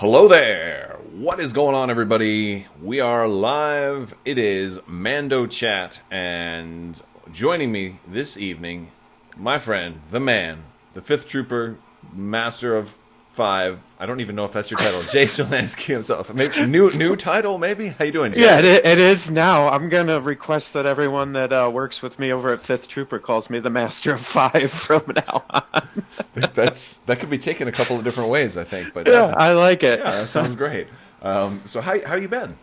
Hello there! What is going on, everybody? We are live. It is Mando Chat, and joining me this evening, my friend, the man, the Fifth Trooper, Master of Five. I don't even know if that's your title. Jay Shelanskey himself. Maybe new title, maybe? How you doing, Jay? Yeah, it is now. I'm going to request that everyone that works with me over at Fifth Trooper calls me the Master of Five from now on. That could be taken a couple of different ways, I think. But Yeah, I like it. yeah, that sounds great. So how you been?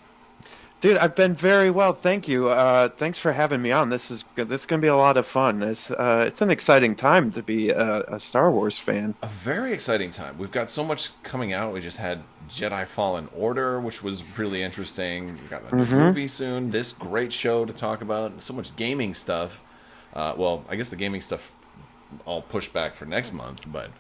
Dude, I've been very well, thank you. Thanks for having me on. This is going to be a lot of fun. It's an exciting time to be a Star Wars fan. A very exciting time. We've got so much coming out. We just had Jedi Fallen Order, which was really interesting. We've got a new movie soon. This great show to talk about. So much gaming stuff. Well, I guess the gaming stuff I'll push back for next month, but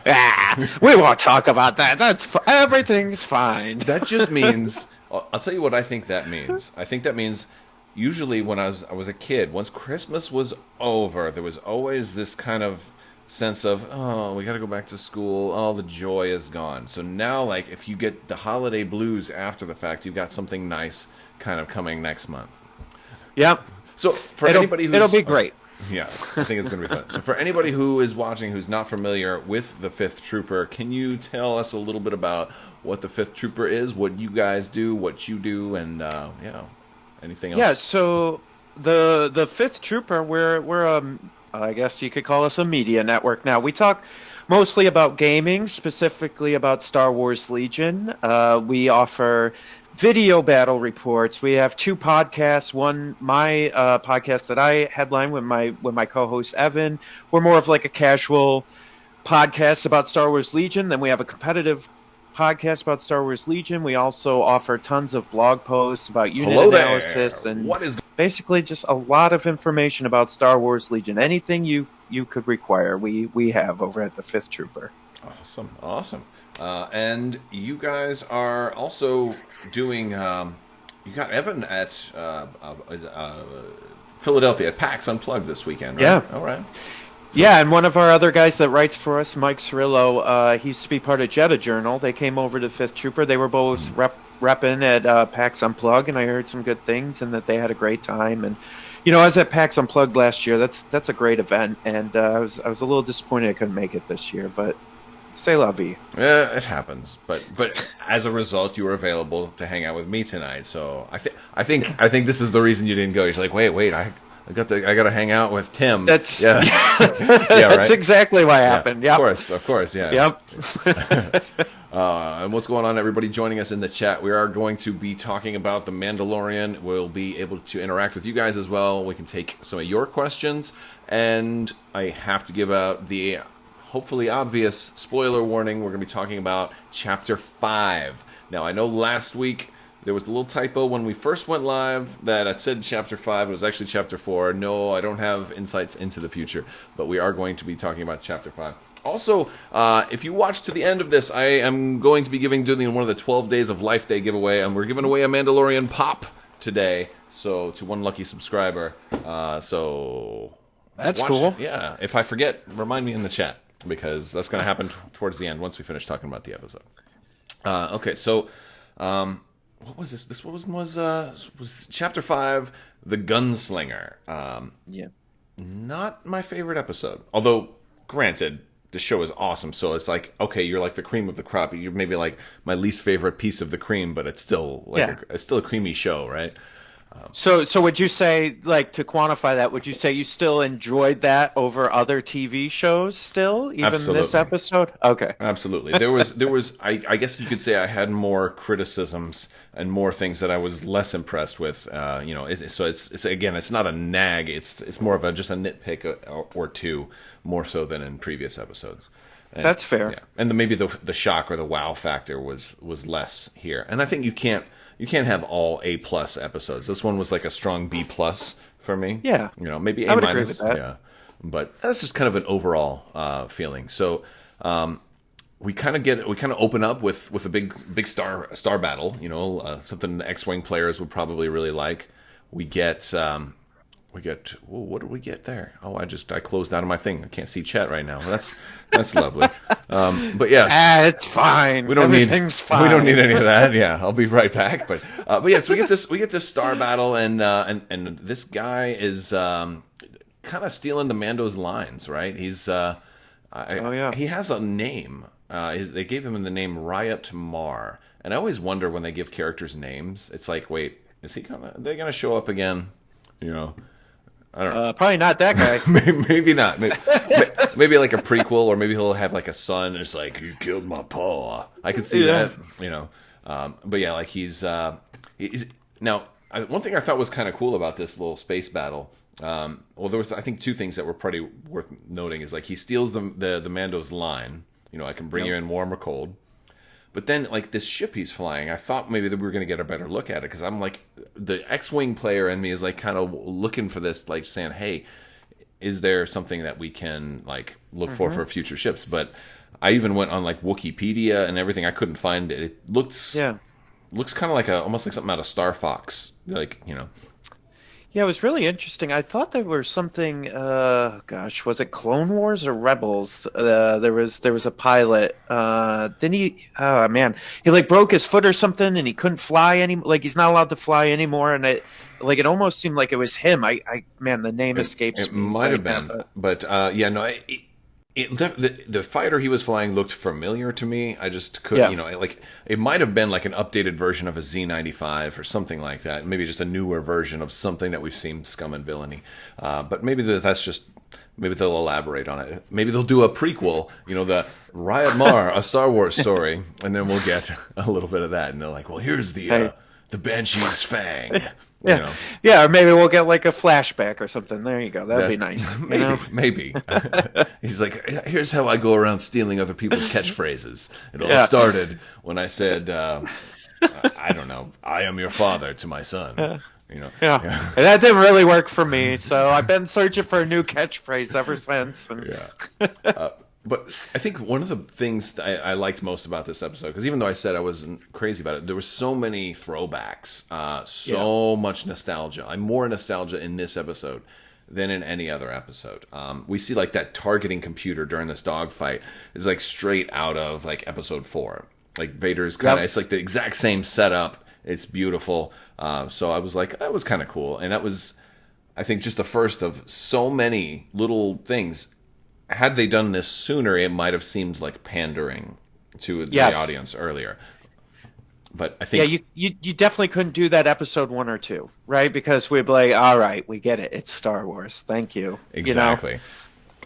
yeah. We won't talk about that. Everything's fine. That just means I'll tell you what I think that means. I think that means usually when I was a kid, once Christmas was over, there was always this kind of sense of, oh, we got to go back to school. Oh, the joy is gone. So now, like, if you get the holiday blues after the fact, you've got something nice kind of coming next month. Yep. So for anybody who's... It'll be great. Yes, I think it's going to be fun. So for anybody who is watching who's not familiar with the Fifth Trooper, can you tell us a little bit about what the Fifth Trooper is, what you guys do, what you do, and anything else? Yeah, so the Fifth Trooper, we're I guess you could call us a media network now. We talk mostly about gaming, specifically about Star Wars Legion. We offer video battle reports. We have two podcasts. One, my podcast that I headline with my co-host Evan. We're more of like a casual podcast about Star Wars Legion. Then we have a competitive podcast about Star Wars Legion. We also offer tons of blog posts about unit analysis and basically just a lot of information about Star Wars Legion. Anything you could require, we have over at the Fifth Trooper. Awesome. And you guys are also doing. You got Evan at Philadelphia at PAX Unplugged this weekend, right? Yeah. All right. Yeah, and one of our other guys that writes for us, Mike Cirillo, he used to be part of Jedi Journal. They came over to Fifth Trooper. They were both repping at PAX Unplugged, and I heard some good things and that they had a great time. And you know, I was at PAX Unplugged last year. That's a great event, and I was a little disappointed I couldn't make it this year, but c'est la vie. Yeah, it happens. But as a result, you were available to hang out with me tonight. So I think this is the reason you didn't go. You're like, wait, I got to hang out with Tim. That's yeah, that's exactly what happened. Yeah, yep. Of course, yeah. Yep. And what's going on, everybody joining us in the chat? We are going to be talking about the Mandalorian. We'll be able to interact with you guys as well. We can take some of your questions, and I have to give out the hopefully obvious spoiler warning. We're going to be talking about Chapter 5. Now, I know last week there was a little typo when we first went live that I said Chapter 5. It was actually Chapter 4. No, I don't have insights into the future, but we are going to be talking about Chapter 5. Also, if you watch to the end of this, I am going to be doing one of the 12 Days of Life Day giveaway, and we're giving away a Mandalorian Pop today, so to one lucky subscriber. So that's cool. Yeah, if I forget, remind me in the chat, because that's going to happen towards the end once we finish talking about the episode. Okay, so what was this? This was Chapter 5, The Gunslinger. Yeah. Not my favorite episode. Although, granted, the show is awesome, so it's like, okay, you're like the cream of the crop. You're maybe like my least favorite piece of the cream, but it's still it's still a creamy show, right? So would you say, like, to quantify that, would you say you still enjoyed that over other TV shows still, even Absolutely. this episode? Okay. Absolutely. There was I guess you could say I had more criticisms and more things that I was less impressed with. So it's again, it's not a nag. It's more of just a nitpick or two, more so than in previous episodes. And, that's fair. Yeah. And maybe the shock or the wow factor was less here. And I think you can't have all A+ episodes. This one was like a strong B+ for me. Yeah. Maybe A-. I would agree with that. Yeah. But that's just kind of an overall feeling. So we kind of open up with a big star battle. Something X-wing players would probably really like. We get We get, what did we get there? Oh, I closed out of my thing. I can't see chat right now. That's lovely. But yeah, it's fine. We don't Everything's need fine. we don't need any of that. Yeah, I'll be right back. But yeah, so we get this star battle, and this guy is kind of stealing the Mando's lines, right? He's Oh yeah. he has a name. They gave him the name Riot Mar, and I always wonder when they give characters names. It's like, wait, is he gonna? Are they gonna show up again? You know. I don't know. Probably not that guy. Maybe not. Maybe like a prequel, or maybe he'll have like a son. And it's like, you killed my paw. I could see that, you know. But yeah, like he's now. One thing I thought was kind of cool about this little space battle. Well, there was I think two things that were pretty worth noting. Is like he steals the Mando's line. You know, I can bring you in warm or cold. But then, like, this ship he's flying, I thought maybe that we were going to get a better look at it, because I'm like, the X-Wing player in me is, like, kind of looking for this, like, saying, hey, is there something that we can, like, look for future ships? But I even went on, like, Wikipedia and everything. I couldn't find it. It looks kind of like almost like something out of Star Fox, like, you know. Yeah, it was really interesting. I thought there was something. Gosh, was it Clone Wars or Rebels? There was a pilot. Didn't he? Oh man, he like broke his foot or something, and he couldn't fly anymore. Like he's not allowed to fly anymore, and it almost seemed like it was him. Man, the name escapes me. It might have been, but yeah, no. The fighter he was flying looked familiar to me. I just couldn't, you know, like it might have been like an updated version of a Z95 or something like that. Maybe just a newer version of something that we've seen Scum and Villainy. But maybe that's just, maybe they'll elaborate on it. Maybe they'll do a prequel, you know, the Riot Mar, a Star Wars story, and then we'll get a little bit of that. And they're like, well, here's the Banshee's Fang. Yeah, you know. Yeah, or maybe we'll get like a flashback or something. There you go. That'd be nice. Maybe. He's like, here's how I go around stealing other people's catchphrases. It all started when I said, I don't know, I am your father to my son. You know. Yeah. And that didn't really work for me, so I've been searching for a new catchphrase ever since. And... But I think one of the things that I liked most about this episode, because even though I said I wasn't crazy about it, there were so many throwbacks, so much nostalgia. I'm more nostalgia in this episode than in any other episode. We see like that targeting computer during this dogfight is like straight out of like episode 4. Like Vader's kind of, it's like the exact same setup. It's beautiful. So I was like, that was kind of cool. And that was, I think, just the first of so many little things. Had they done this sooner, it might have seemed like pandering to the audience earlier. But I think you definitely couldn't do that episode 1 or 2, right? Because we'd be like, all right, we get it. It's Star Wars. Thank you. Exactly. You know?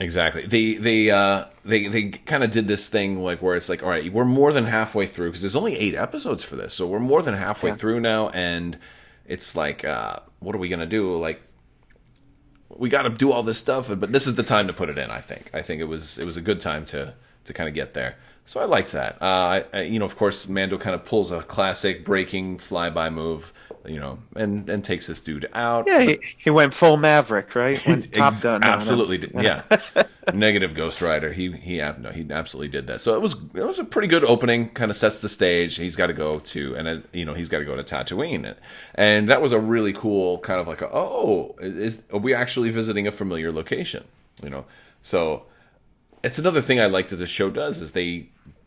Exactly. They kind of did this thing like where it's like, all right, we're more than halfway through, because there's only 8 episodes for this, so we're more than halfway through now, and it's like, what are we gonna do? Like, we got to do all this stuff, but this is the time to put it in. I think it was a good time to kind of get there. So I liked that. You know, of course, Mando kind of pulls a classic breaking flyby move, you know, and takes this dude out. Yeah, he went full Maverick, right? Went Top Gun. Absolutely, did. Yeah. Negative Ghost Rider. He absolutely did that. So it was a pretty good opening. Kind of sets the stage. He's got to go to, and you know, he's got to go to Tatooine, and that was a really cool kind of like are we actually visiting a familiar location? You know, so it's another thing I like that the show does is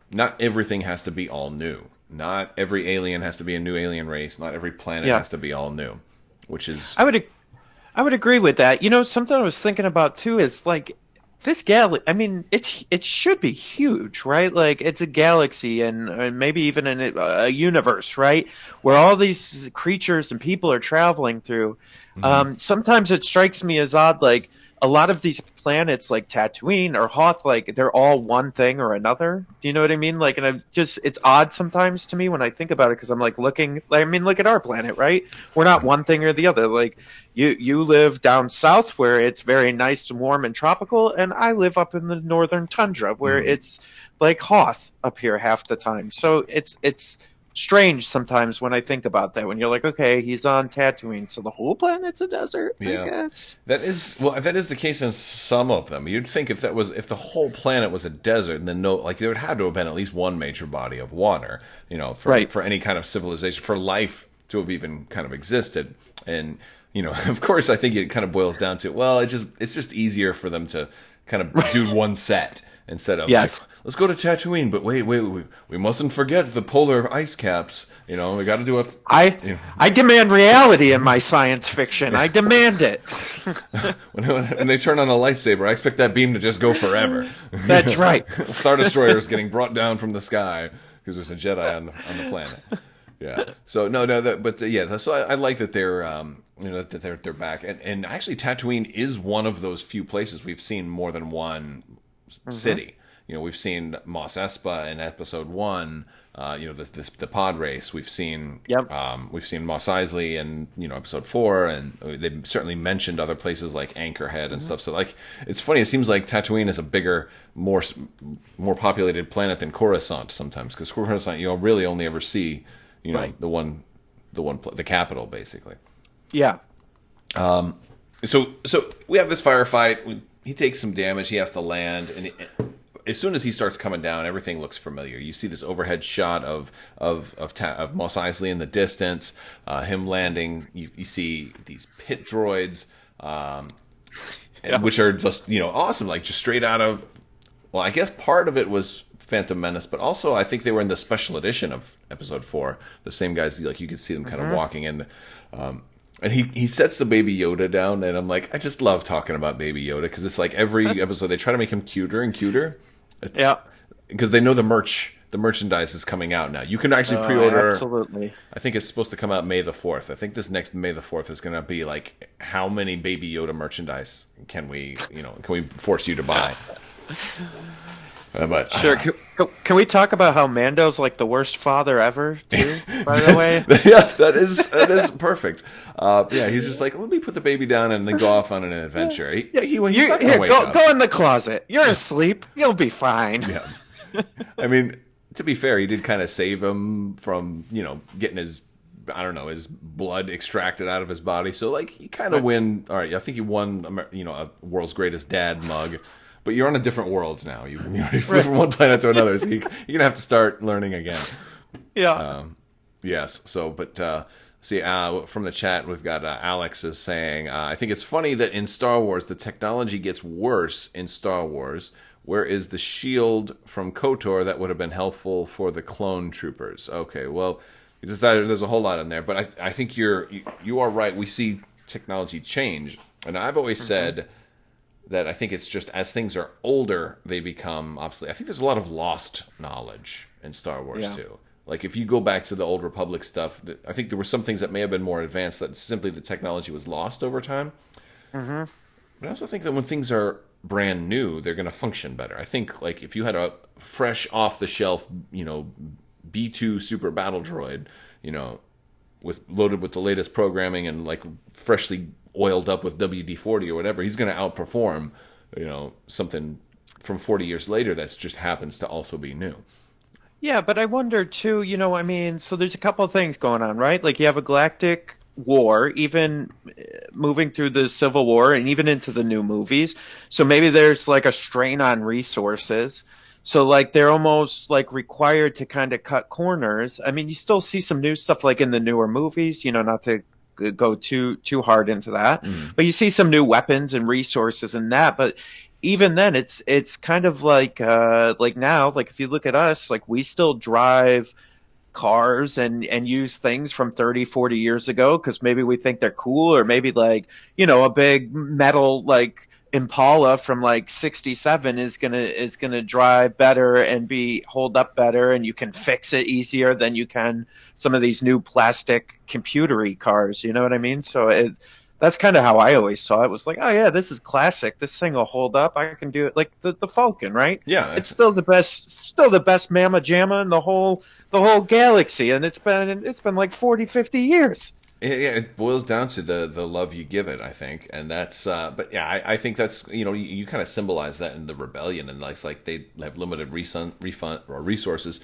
not everything has to be all new. Not every alien has to be a new alien race. Not every planet has to be all new, which is I would agree with that. You know, something I was thinking about too is like this galaxy. I mean, it should be huge, right? Like it's a galaxy and maybe even a universe, right? Where all these creatures and people are traveling through. Sometimes it strikes me as odd, like a lot of these planets like Tatooine or Hoth, like they're all one thing or another. Do you know what I mean? Like, and it's odd sometimes to me when I think about it, because I'm like look at our planet, right? We're not one thing or the other. Like you live down south where it's very nice and warm and tropical, and I live up in the northern tundra where it's like Hoth up here half the time. So it's strange sometimes when I think about that, when you're like, okay, he's on Tatooine, so the whole planet's a desert. I guess that is the case in some of them. You'd think if the whole planet was a desert, then there would have to have been at least one major body of water, you know, for any kind of civilization, for life to have even kind of existed. And of course, I think it kind of boils down to, well, it's just easier for them to kind of do one set instead of Yes. like, let's go to Tatooine, but wait, we mustn't forget the polar ice caps. We got to do I demand reality in my science fiction. I demand it. when they turn on a lightsaber, I expect that beam to just go forever. That's right. Star Destroyers getting brought down from the sky because there's a Jedi on the planet. Yeah. So so I like that they're that they're back, and actually Tatooine is one of those few places we've seen more than one city. We've seen Mos Espa in episode 1. The pod race. We've seen Mos Eisley in episode 4, and they've certainly mentioned other places like Anchorhead and stuff. So like, it's funny. It seems like Tatooine is a bigger, more populated planet than Coruscant sometimes, because Coruscant really only ever see the capital basically. Yeah. So we have this firefight. He takes some damage. He has to land, and as soon as he starts coming down, everything looks familiar. You see this overhead shot of Mos Eisley in the distance, him landing. You see these pit droids, which are just awesome, like just straight out of. Well, I guess part of it was Phantom Menace, but also I think they were in the special edition of Episode 4. The same guys, like you could see them kind of walking in. And he sets the Baby Yoda down, and I'm like, I just love talking about Baby Yoda, because it's like every episode they try to make him cuter and cuter. Because they know the merchandise is coming out now. You can actually pre-order. Absolutely. I think it's supposed to come out May the 4th. I think this next May the 4th is going to be like, how many Baby Yoda merchandise can we force you to buy? But sure. Can we talk about how Mando's like the worst father ever, too? By the way, yeah, that is perfect. He's just like, let me put the baby down and then go off on an adventure. He's not gonna wake up. Go in the closet. You're asleep. You'll be fine. Yeah. I mean, to be fair, he did kind of save him from getting his blood extracted out of his body. So like, you kind of win. All right, I think you won a world's greatest dad mug. But you're on a different world now. You flew from one planet to another, so you're gonna have to start learning again. Yeah. Yes. So, but from the chat, we've got Alex is saying, I think it's funny that in Star Wars the technology gets worse in Star Wars. Where is the shield from KOTOR that would have been helpful for the clone troopers? Okay, well, there's a whole lot in there, but I think you are right. We see technology change, and I've always said that I think it's just as things are older, they become obsolete. I think there's a lot of lost knowledge in Star Wars too. Like if you go back to the Old Republic stuff, I think there were some things that may have been more advanced that simply the technology was lost over time. Mm-hmm. But I also think that when things are brand new, they're going to function better. I think like if you had a fresh off the shelf, B2 super battle droid, loaded with the latest programming and like freshly oiled up with WD-40 or whatever, he's going to outperform, something from 40 years later that's just happens to also be new. Yeah, but I wonder too, so there's a couple of things going on, right? Like you have a galactic war, even moving through the Civil War and even into the new movies. So maybe there's like a strain on resources. So like they're almost like required to kind of cut corners. I mean, you still see some new stuff like in the newer movies, not to go too hard into that, but you see some new weapons and resources in that. But even then, it's kind of like now, like if you look at us, like we still drive cars and use things from 30, 40 years ago because maybe we think they're cool, or maybe like a big metal like Impala from like 67 is gonna drive better and hold up better, and you can fix it easier than you can some of these new plastic computery cars. You know what I mean? So that's kind of how I always saw it. It was like, oh yeah, this is classic. This thing will hold up. I can do it. Like the Falcon, right? Yeah, it's still the best mamma jamma in the whole galaxy, and it's been like 40, 50 years. Yeah, it boils down to the love you give it, I think, and that's. But yeah, I think that's you kind of symbolize that in the rebellion, and like they have limited refund or resources.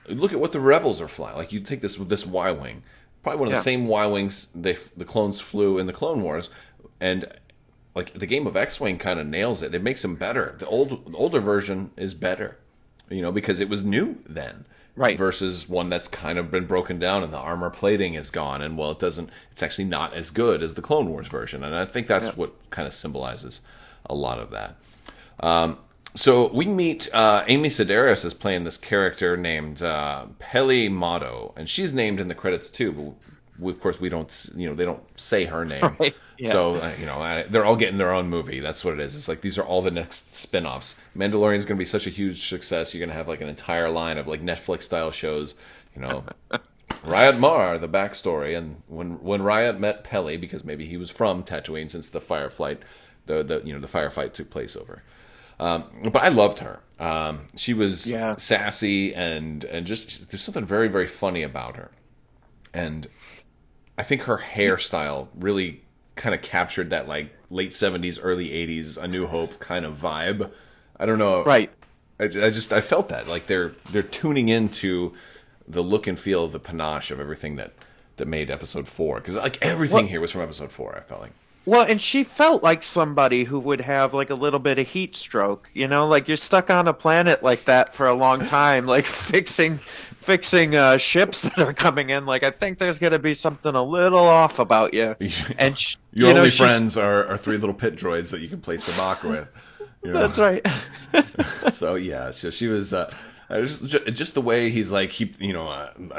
Look at what the rebels are flying. Like you take this Y-wing, probably one of the same Y-wings the clones flew in the Clone Wars, and like the game of X-wing kind of nails it. It makes them better. The older version is better. because it was new then. Right. Versus one that's kind of been broken down and the armor plating is gone, and it's actually not as good as the Clone Wars version, and I think that's what kind of symbolizes a lot of that. So we meet Amy Sedaris is playing this character named Peli Motto, and she's named in the credits too, but of course we don't, they don't say her name. Right. Yeah. So, they're all getting their own movie. That's what it is. It's like these are all the next spin-offs. Mandalorian is going to be such a huge success. You're going to have like an entire line of like Netflix-style shows. Riot Mar, the backstory, and when Riot met Peli, because maybe he was from Tatooine since the firefight, the firefight took place over. But I loved her. She was sassy and just there's something very, very funny about her, and I think her hairstyle really kind of captured that like late 70s, early 80s A New Hope kind of vibe. I don't know. Right. I felt that like they're tuning into the look and feel of the panache of everything that made episode 4, because like everything here was from episode 4. I felt like. Well, and she felt like somebody who would have like a little bit of heat stroke, like you're stuck on a planet like that for a long time, like fixing ships that are coming in. Like I think there's going to be something a little off about you. And your only friends are 3 little pit droids that you can play sabacc with. That's right. So she was. Just the way he's like, I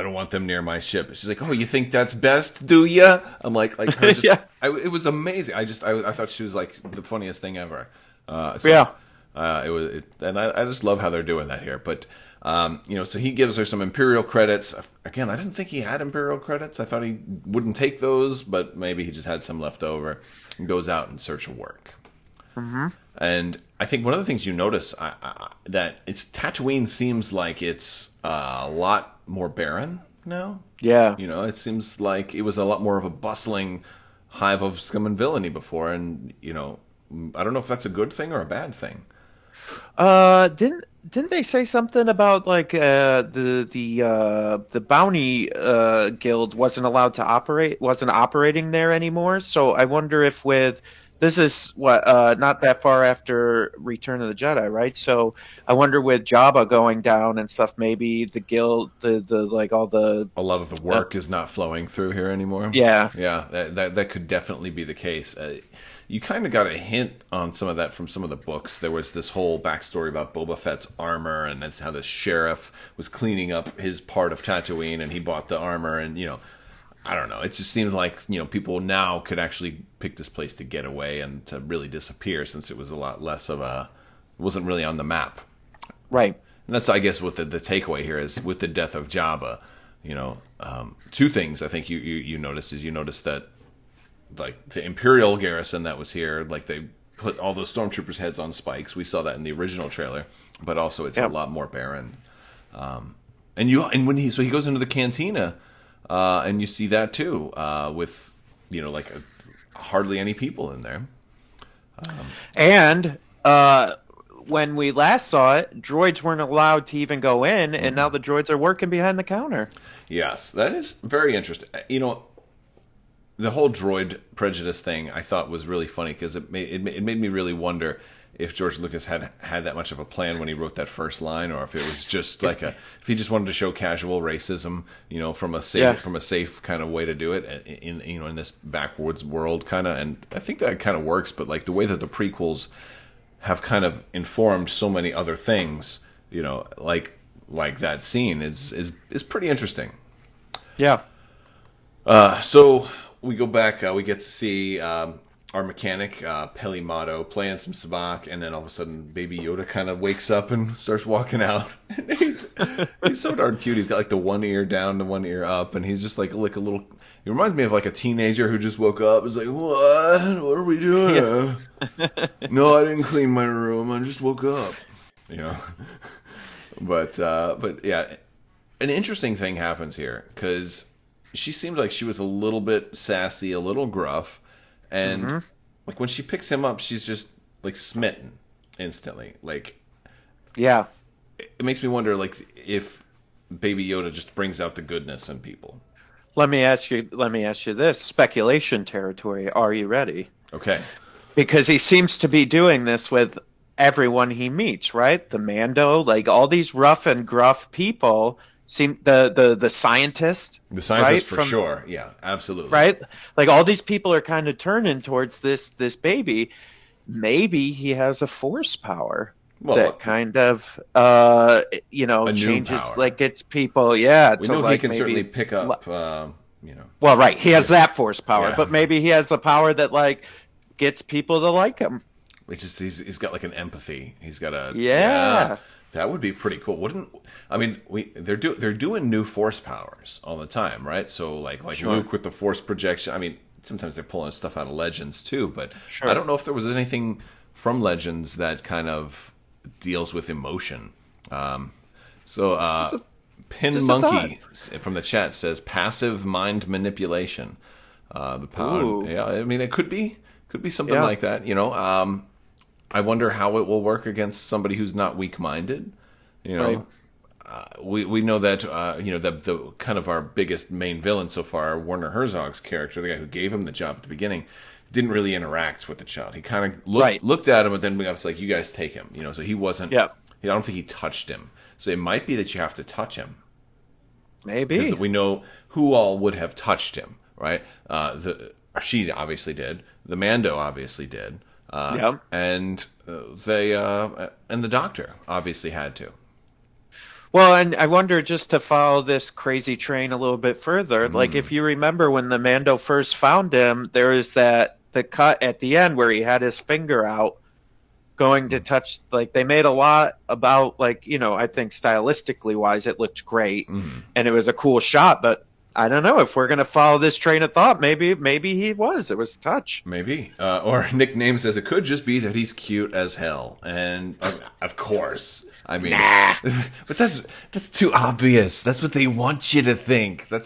don't want them near my ship. She's like, oh, you think that's best, do ya? I'm like her. Just, it was amazing. I thought she was like the funniest thing ever. It was, and I just love how they're doing that here. But so he gives her some Imperial credits. Again, I didn't think he had Imperial credits. I thought he wouldn't take those, but maybe he just had some left over and goes out in search of work. Mm-hmm. And I think one of the things you notice that Tatooine seems like it's a lot more barren now. Yeah. It seems like it was a lot more of a bustling hive of scum and villainy before, and I don't know if that's a good thing or a bad thing. Didn't they say something about like the bounty guild wasn't operating there anymore? So I wonder if this is not that far after Return of the Jedi, right? So I wonder with Jabba going down and stuff, maybe the guild, a lot of the work is not flowing through here anymore. Yeah, that could definitely be the case. You kind of got a hint on some of that from some of the books. There was this whole backstory about Boba Fett's armor, and that's how the sheriff was cleaning up his part of Tatooine, and he bought the armor, and I don't know. It just seems like, people now could actually pick this place to get away and to really disappear, since it was a lot less of wasn't really on the map. Right. And that's, I guess, what the takeaway here is with the death of Jabba. 2 things I think you noticed is that like the Imperial garrison that was here, like they put all those stormtroopers' heads on spikes. We saw that in the original trailer, but also it's a lot more barren. And he goes into the cantina. And you see that too, with hardly any people in there. And when we last saw it, droids weren't allowed to even go in, and now the droids are working behind the counter. Yes, that is very interesting. The whole droid prejudice thing I thought was really funny, because it made me really wonder if George Lucas had that much of a plan when he wrote that first line, or if it was just like if he just wanted to show casual racism, from a safe kind of way to do it in this backwoods world kind of. And I think that kind of works, but like the way that the prequels have kind of informed so many other things, like that scene is pretty interesting. Yeah. So we go back, we get to see our mechanic, Peli Motto, playing some sabacc, and then all of a sudden Baby Yoda kind of wakes up and starts walking out. He's so darn cute. He's got like the one ear down, the one ear up, and he's just like a little... He reminds me of like a teenager who just woke up. He's like, what? What are we doing? Yeah. No, I didn't clean my room. I just woke up. But yeah, an interesting thing happens here, because she seemed like she was a little bit sassy, a little gruff. And like when she picks him up, she's just like smitten instantly. Like, yeah, it makes me wonder, like, if Baby Yoda just brings out the goodness in people. Let me ask you this: speculation territory. Are you ready? Okay. Because he seems to be doing this with everyone he meets, right? The Mando, like all these rough and gruff people seem the scientist, The right? scientist for From sure. Yeah, absolutely. right? Like all these people are kind of turning towards this baby. Maybe he has a force power that Well, kind of a new changes, power. like gets people, yeah, We to know he like can certainly maybe pick up, you know, well, right, he has yeah, that force power, yeah. but maybe he has a power that like gets people to like him. It's just he's got like an empathy. He's got a yeah. Yeah, That would be pretty cool, wouldn't? I mean, they're doing new force powers all the time, right? So like sure, Luke with the force projection. I mean, sometimes they're pulling stuff out of Legends too, but I sure. don't know if there was anything from Legends that kind of deals with emotion. So Just a, Pin just a thought. Monkey from the chat says passive mind manipulation. The power, Ooh, yeah. I mean, it could be something yeah, like that. You know, I wonder how it will work against somebody who's not weak minded. You right. know, we know that you know the kind of our biggest main villain so far, Werner Herzog's character, the guy who gave him the job at the beginning, didn't really interact with the child. He kind of Right. looked at him, but then we was like, "You guys take him." You know, so he wasn't. Yeah. I don't think he touched him. So it might be that you have to touch him because Maybe. we know who all would have touched him, right? She obviously did. The Mando obviously did. Yeah. And the doctor obviously had to. Well, and I wonder, just to follow this crazy train a little bit further, like if you remember when the Mando first found him, there is that the cut at the end where he had his finger out going to touch, like they made a lot about, like, I think stylistically wise it looked great and it was a cool shot, but I don't know if we're going to follow this train of thought. Maybe he was. It was a touch. Maybe. Or nickname says it could just be that he's cute as hell. And of course. I mean, Nah. but that's too obvious. That's what they want you to think. Yeah.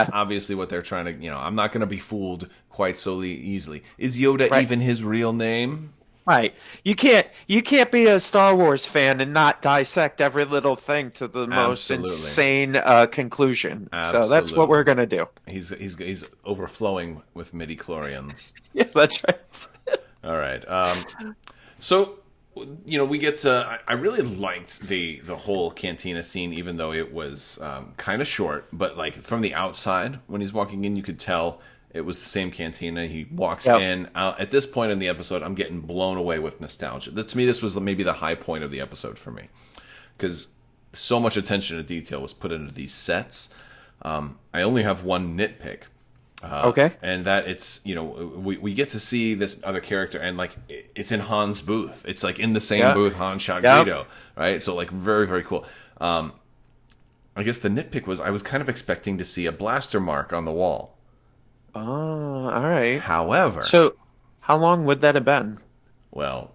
That's obviously what they're trying to, I'm not going to be fooled quite so easily. Is Yoda Right. even his real name? Right. You can't be a Star Wars fan and not dissect every little thing to the most Absolutely. insane conclusion. So that's what Absolutely. we're gonna do. He's overflowing with midi-chlorians. Yeah, that's right. All right. So, we get to. I really liked the whole cantina scene, even though it was kind of short. But like from the outside, when he's walking in, you could tell it was the same cantina. He walks Yep. in. At this point in the episode, I'm getting blown away with nostalgia. To me, this was maybe the high point of the episode for me, because so much attention to detail was put into these sets. I only have one nitpick. Okay. And that it's we get to see this other character, and like it's in Han's booth. It's like in the same Yeah. booth Han shot Yep. Greedo, right? So like very, very cool. I guess the nitpick was I was kind of expecting to see a blaster mark on the wall. Oh, all right. However, So, how long would that have been? well,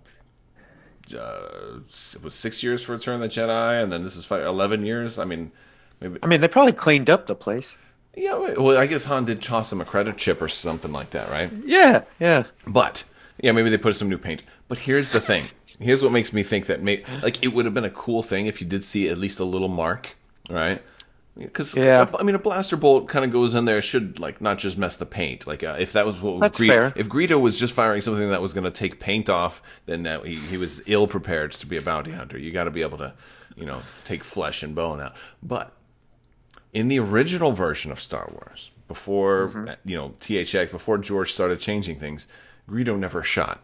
it was 6 years for Return of the Jedi, and then this is 11 years. I mean, maybe. I mean, they probably cleaned up the place. Yeah, well, I guess Han did toss him a credit chip or something like that, right? Yeah, yeah. But yeah, maybe they put some new paint. But here's the thing. Here's what makes me think that like it would have been a cool thing if you did see at least a little mark, right? Because Yeah. I mean, a blaster bolt kind of goes in there. Should like not just mess the paint. Like if that was what That's fair. If Greedo was just firing something that was going to take paint off, then he was ill prepared to be a bounty hunter. You got to be able to, take flesh and bone out. But in the original version of Star Wars, before THX, before George started changing things, Greedo never shot.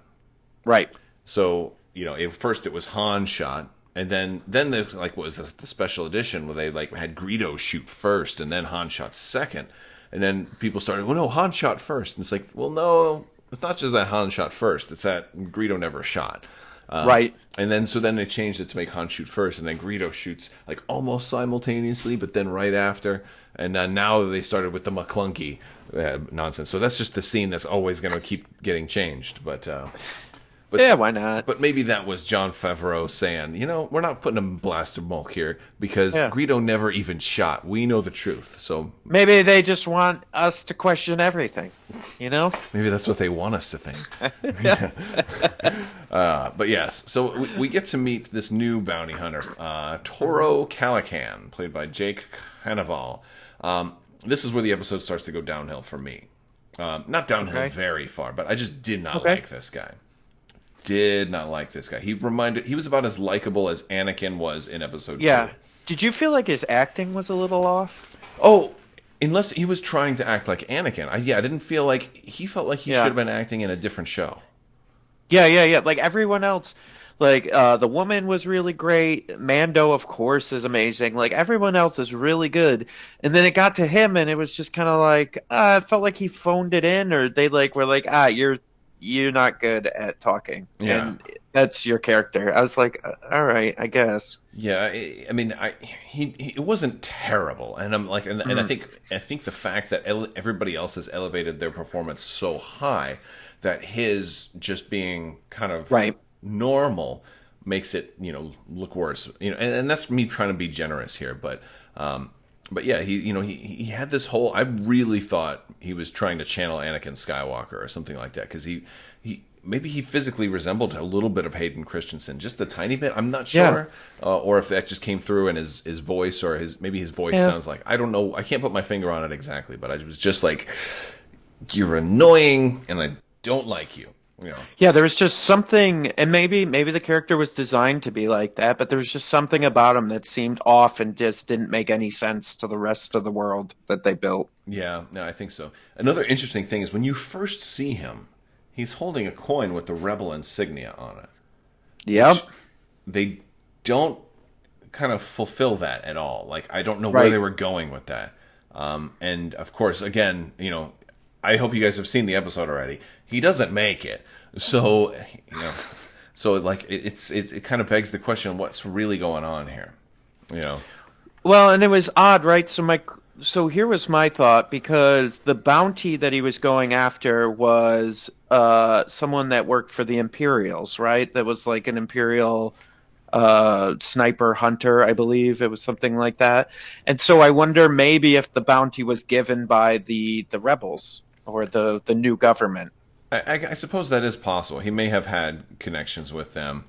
Right. So at first it was Han shot, and then there's like what was this, the special edition where they like had Greedo shoot first, and then Han shot second, and then people started, well, no, Han shot first, and it's like, well, no, it's not just that Han shot first; it's that Greedo never shot. Right. And then they changed it to make Han shoot first, and then Greedo shoots like almost simultaneously, but then right after. And now they started with the McClunky nonsense. So that's just the scene that's always going to keep getting changed. But Yeah, why not? But maybe that was Jon Favreau saying, we're not putting a blaster bulk here because Yeah. Greedo never even shot. We know the truth. So Maybe they just want us to question everything, maybe that's what they want us to think. But yes, so we get to meet this new bounty hunter, Toro Calican, played by Jake Hannibal. This is where the episode starts to go downhill for me. Not downhill Okay. very far, but I just did not Okay. like this guy. did not like this guy. He was about as likable as Anakin was in episode Yeah. 2. Did you feel like his acting was a little off? Oh, unless he was trying to act like Anakin. I didn't feel like he felt like he Yeah. should have been acting in a different show. Yeah. Like everyone else, like the woman was really great. Mando, of course, is amazing. Like everyone else is really good. And then it got to him, and it was just kind of like it felt like he phoned it in, or they like were like, you're not good at talking, Yeah. and that's your character. I was like, all right, I guess. Yeah, I mean, he it wasn't terrible, and I'm like, and I think the fact that everybody else has elevated their performance so high that his just being kind of Right. normal makes it look worse. And that's me trying to be generous here, but yeah, he had this whole. I really thought he was trying to channel Anakin Skywalker or something like that because he maybe he physically resembled a little bit of Hayden Christensen, just a tiny bit. I'm not sure, or if that just came through in his voice or maybe his voice sounds like, I don't know. I can't put my finger on it exactly, but I was just like, you're annoying and I don't like you. Yeah, there was just something, and maybe the character was designed to be like that, but there was just something about him that seemed off and just didn't make any sense to the rest of the world that they built. Yeah, no, I think so. Another interesting thing is when you first see him, he's holding a coin with the Rebel insignia on it. Yep. They don't kind of fulfill that at all. Like, I don't know where Right. they were going with that. And of course, again, I hope you guys have seen the episode already. He doesn't make it, so so like it kind of begs the question: what's really going on here? Well, and it was odd, right? So here was my thought, because the bounty that he was going after was someone that worked for the Imperials, right? That was like an Imperial sniper hunter, I believe it was something like that. And so I wonder maybe if the bounty was given by the rebels or the new government. I suppose that is possible. He may have had connections with them.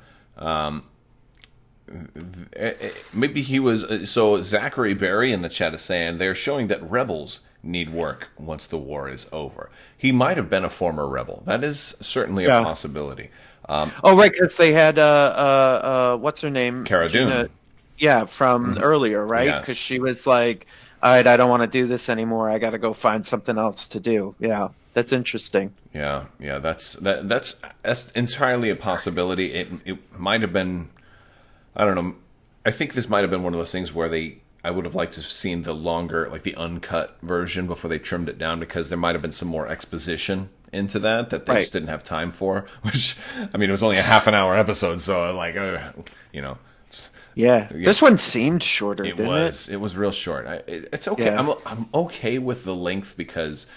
Maybe he was. So Zachary Berry in the chat is saying they're showing that rebels need work once the war is over. He might have been a former rebel. That is certainly a possibility. Oh, right, because they had what's her name? Cara Dune. Yeah, from earlier, right? Yes. Because she was like, all right, I don't want to do this anymore. I got to go find something else to do. Yeah, that's interesting. Yeah, that's entirely a possibility. It might have been. I don't know. I think this might have been one of those things where I would have liked to have seen the longer, like the uncut version before they trimmed it down, because there might have been some more exposition into that they just didn't have time for. Which, I mean, it was only a half an hour episode, so like, Yeah, this one seemed shorter. It didn't was. It? It was real short. It's okay. Yeah. I'm okay with the length because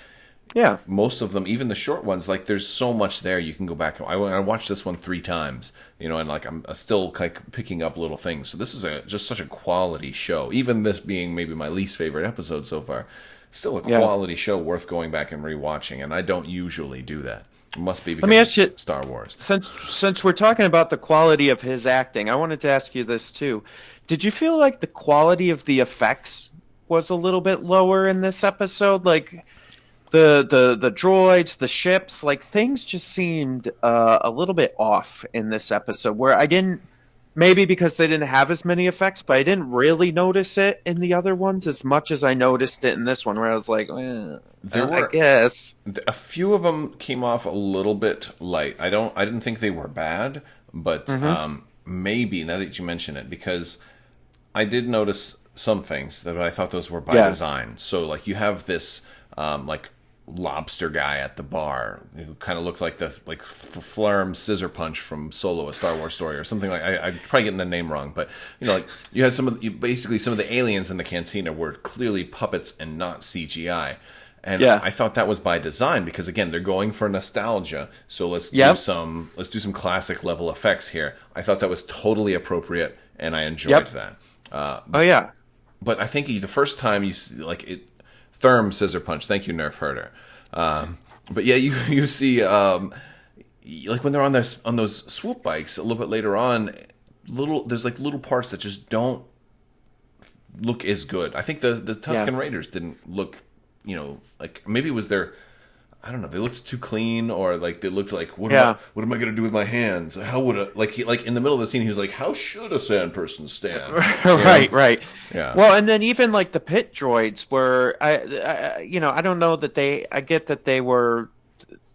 Yeah. most of them, even the short ones, like there's so much there you can go back. I watched this one 3 times, and like I'm still like picking up little things. So this is just such a quality show. Even this being maybe my least favorite episode so far, still a quality show worth going back and rewatching. And I don't usually do that. It must be because me ask you- it's Star Wars. Since we're talking about the quality of his acting, I wanted to ask you this too. Did you feel like the quality of the effects was a little bit lower in this episode? Like the droids, the ships, like things just seemed a little bit off in this episode, where I didn't, maybe because they didn't have as many effects, but I didn't really notice it in the other ones as much as I noticed it in this one, where I was like, I guess. A few of them came off a little bit light. I didn't think they were bad, but maybe, now that you mention it, because I did notice some things that I thought those were by design. So like you have this like lobster guy at the bar who kind of looked like the Flarm Scissor Punch from Solo: A Star Wars Story or something. Like I'm probably getting the name wrong, but like you had basically some of the aliens in the cantina were clearly puppets and not CGI. And I thought that was by design because again they're going for nostalgia. So let's do some classic level effects here. I thought that was totally appropriate and I enjoyed that. But I think the first time you see, like it, Therm Scissor Punch. Thank you, Nerf Herder. But yeah, you see like when they're on those swoop bikes a little bit later on, there's like little parts that just don't look as good. I think the Tusken Raiders didn't look, like maybe it was their I don't know, they looked too clean, or like they looked like, Yeah. what am I gonna do with my hands? How would a like in the middle of the scene he was like, how should a sand person stand? You know? Right. Yeah. Well, and then even like the pit droids were, I don't know that I get that they were,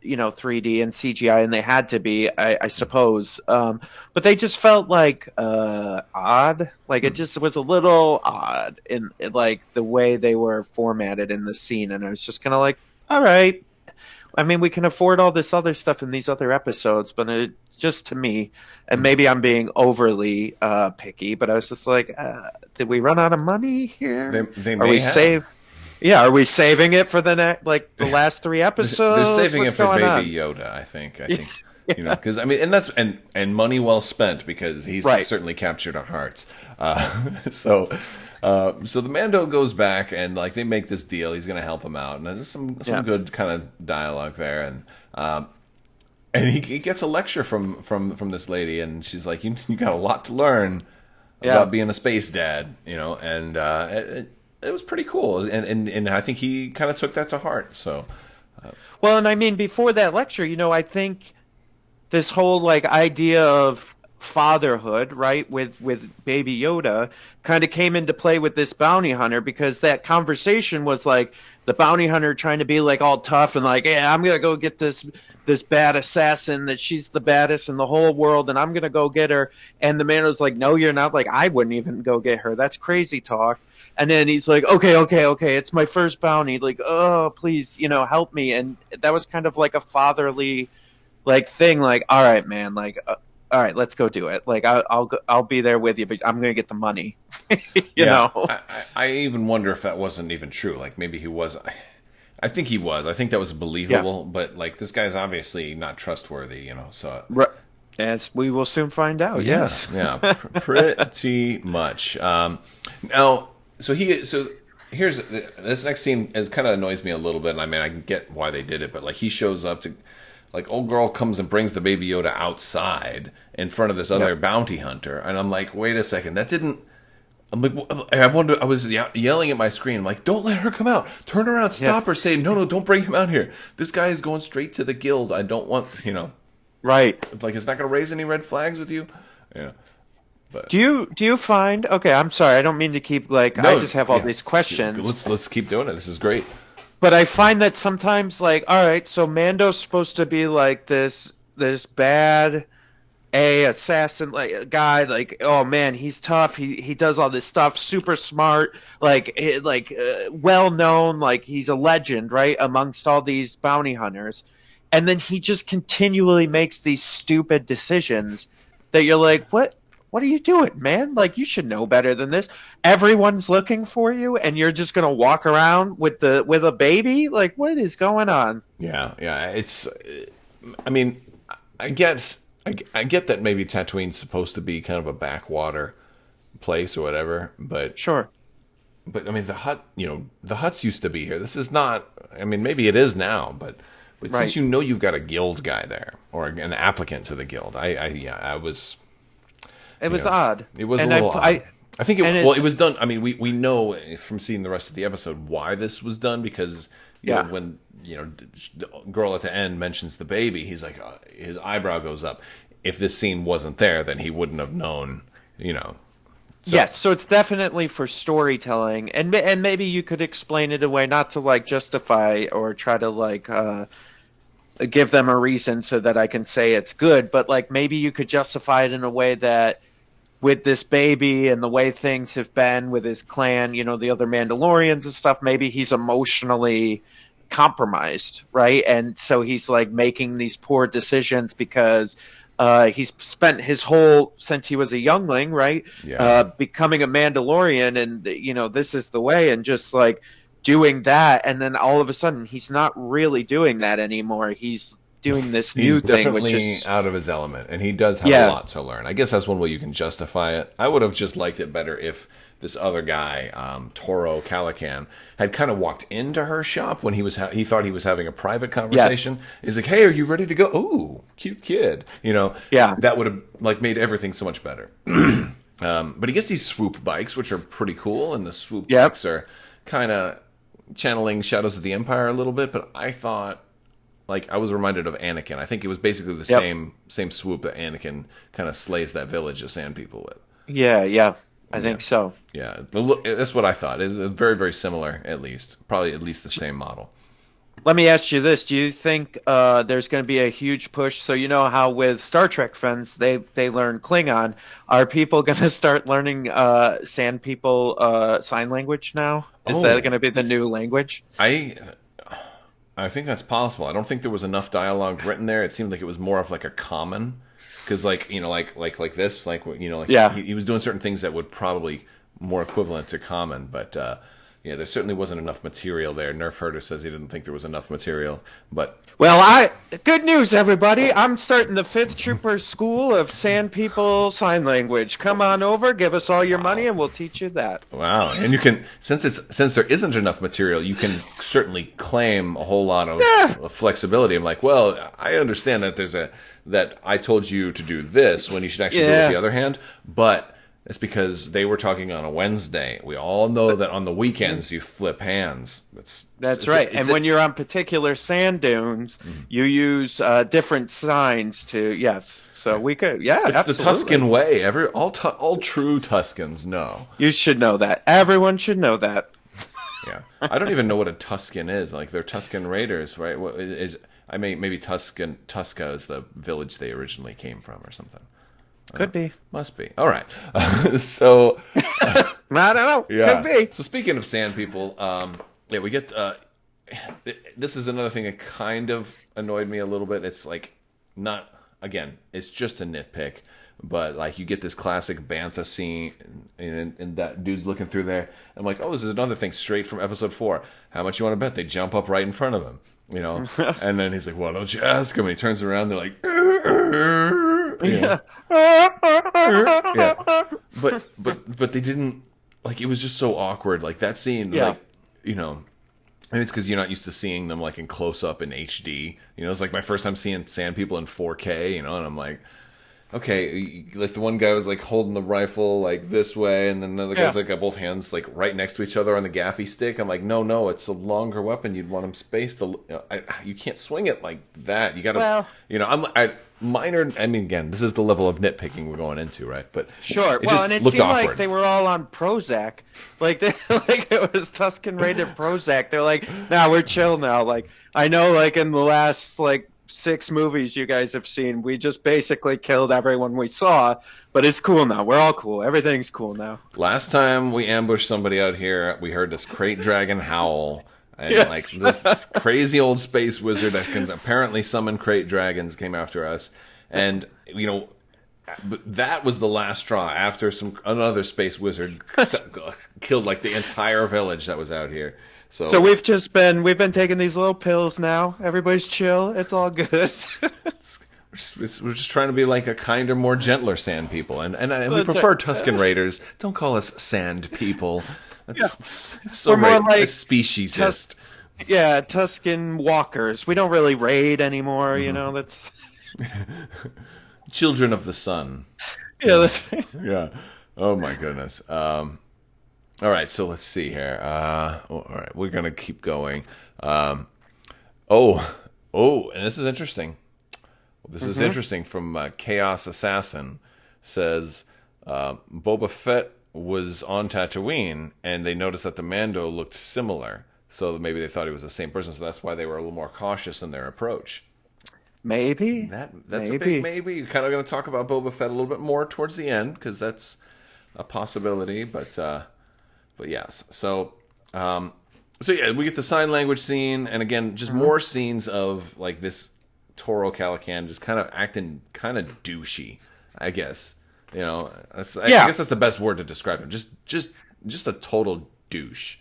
3D and CGI, and they had to be, I suppose. But they just felt like odd. Like it just was a little odd in like the way they were formatted in the scene, and I was just kind of like, all right. I mean, we can afford all this other stuff in these other episodes, but it just to me, and maybe I'm being overly picky, but I was just like, did we run out of money here? They Are may we have. Yeah, are we saving it for the last three episodes? They're saving What's it for going Baby on? Yoda, I think. Because I mean, and that's and money well spent, because he's Right. certainly captured our hearts. So the Mando goes back, and like they make this deal. He's going to help him out, and there's some good kind of dialogue there, and he gets a lecture from this lady, and she's like, you got a lot to learn about being a space dad, and it was pretty cool, and I think he kind of took that to heart. So. Well, and I mean, before that lecture, I think this whole like idea of fatherhood, right, with Baby Yoda, kind of came into play with this bounty hunter, because that conversation was like the bounty hunter trying to be like all tough and like, yeah, I'm gonna go get this bad assassin that she's the baddest in the whole world, and I'm gonna go get her. And the man was like, no, you're not. Like, I wouldn't even go get her. That's crazy talk. And then he's like, okay, it's my first bounty. Like, oh, please, help me. And that was kind of like a fatherly, like thing. Like, all right, man. Like, all right, let's go do it. Like, I'll be there with you, but I'm gonna get the money. you know. I even wonder if that wasn't even true. Like, maybe he was. I think he was. I think that was believable. Yeah. But like, this guy's obviously not trustworthy. So. Right. As we will soon find out. Yes. Yeah. Pretty much. Now. So here's this next scene. It kind of annoys me a little bit. And I mean, I can get why they did it, but like he shows up to, like, old girl comes and brings the Baby Yoda outside in front of this other bounty hunter, and I'm like, wait a second, that didn't. I'm like, I was yelling at my screen. I'm like, don't let her come out. Turn around, stop her. Say, no, don't bring him out here. This guy is going straight to the guild. I don't want, Right. Like, it's not going to raise any red flags with you. Yeah. But. Do you find? Okay, I'm sorry. I don't mean to keep like. No, I just have all these questions. Let's keep doing it. This is great. But I find that sometimes, like, all right, so Mando's supposed to be like this bad assassin like guy. Like, oh man, he's tough. He does all this stuff. Super smart. Well known. Like, he's a legend, right, amongst all these bounty hunters. And then he just continually makes these stupid decisions that you're like, what? What are you doing, man? Like, you should know better than this. Everyone's looking for you, and you're just gonna walk around with a baby? Like, what is going on? Yeah. It's. I mean, I get that maybe Tatooine's supposed to be kind of a backwater place or whatever, but sure. But I mean, the huts used to be here. This is not. I mean, maybe it is now, but right. Since you've got a guild guy there or an applicant to the guild, I was. It was odd. It was a little odd. I think it was done. I mean, we know from seeing the rest of the episode why this was done, because when the girl at the end mentions the baby, he's like, his eyebrow goes up. If this scene wasn't there, then he wouldn't have known. So. Yes, so it's definitely for storytelling, and maybe you could explain it away, not to like justify or try to like. Give them a reason so that I can say it's good, but like maybe you could justify it in a way that with this baby and the way things have been with his clan, the other Mandalorians and stuff, maybe he's emotionally compromised, right? And so he's like making these poor decisions because he's spent his whole, since he was a youngling, right? Becoming a Mandalorian, and this is the way, and just like doing that, and then all of a sudden he's not really doing that anymore. He's doing this new thing, which is out of his element, and he does have a lot to learn. I guess that's one way you can justify it. I would have just liked it better if this other guy, Toro Calican, had kind of walked into her shop when he thought he was having a private conversation. Yes. He's like, "Hey, are you ready to go? Ooh, cute kid." That would have like made everything so much better. But he gets these swoop bikes, which are pretty cool, and the swoop bikes are kind of channeling Shadows of the Empire a little bit, but I thought like I was reminded of Anakin. I think it was basically the same swoop that Anakin kind of slays that village of sand people with. Yeah. I think so. Yeah, that's what I thought. It's very, very similar, at least. Probably at least the same model. Let me ask you this. Do you think there's going to be a huge push? So you know how with Star Trek fans, they learn Klingon. Are people going to start learning Sand People sign language now? Is that going to be the new language? I think that's possible. I don't think there was enough dialogue written there. It seemed like it was more of like a common, because like this, he was doing certain things that would probably more equivalent to common, but there certainly wasn't enough material there. Nerf Herder says he didn't think there was enough material, but good news, everybody! I'm starting the 5th Trooper School of Sand People Sign Language. Come on over, give us all your money, and we'll teach you that. Wow! And you can, since there isn't enough material, you can certainly claim a whole lot of flexibility. I'm like, well, I understand that I told you to do this when you should actually do it with the other hand, but it's because they were talking on a Wednesday. We all know that on the weekends you flip hands. That's right. And when you're on particular sand dunes, you use different signs to, yes. So we could, it's absolutely. The Tuscan way. All true Tuscans know. You should know that. Everyone should know that. Yeah. I don't even know what a Tuscan is. Like, they're Tuscan Raiders, right? Maybe Tusca is the village they originally came from or something. Could be. Must be. All right. So I don't know. Yeah. Could be. So speaking of sand people, we get this is another thing that kind of annoyed me a little bit. It's like it's just a nitpick, but like you get this classic Bantha scene and that dude's looking through there. I'm like, oh, this is another thing straight from episode 4. How much you want to bet they jump up right in front of him? And then he's like, well, don't you ask him? And he turns around, they're like, yeah. But they didn't, like, it was just so awkward. Like that scene, like, maybe it's because you're not used to seeing them like in close up in HD. It's like my first time seeing sand people in 4K, and I'm like, okay, like the one guy was like holding the rifle like this way, and then another guy's like got both hands like right next to each other on the gaffy stick. I'm like, no, it's a longer weapon. You'd want them spaced. You can't swing it like that. You gotta, minor. I mean, again, this is the level of nitpicking we're going into, right? But sure. Well, and it seemed awkward. Like they were all on Prozac, like it was Tuscan rated Prozac. They're like, nah, we're chill now. Like I know, like in the last 6 movies you guys have seen, we just basically killed everyone we saw, but it's cool now. We're all cool. Everything's cool now. Last time we ambushed somebody out here, we heard this crate dragon howl, and this crazy old space wizard that can apparently summon crate dragons came after us, and that was the last straw. After another space wizard killed like the entire village that was out here. So we've been taking these little pills now. Everybody's chill. It's all good. we're just trying to be like a kinder, more gentler sand people, and we prefer Tuscan Raiders. Don't call us sand people. It's so more like speciesist. Tuscan walkers. We don't really raid anymore. That's children of the sun. Yeah, that's right. Yeah. Oh my goodness. All right, so let's see here. All right, we're gonna keep going. And this is interesting. This is interesting. From Chaos Assassin says Boba Fett was on Tatooine, and they noticed that the Mando looked similar. So maybe they thought he was the same person. So that's why they were a little more cautious in their approach. Maybe that's a big maybe. You're kind of going to talk about Boba Fett a little bit more towards the end because that's a possibility, but yes. So we get the sign language scene, and again, just more scenes of like this Toro Calican just kind of acting kind of douchey, I guess. I guess that's the best word to describe him. Just a total douche.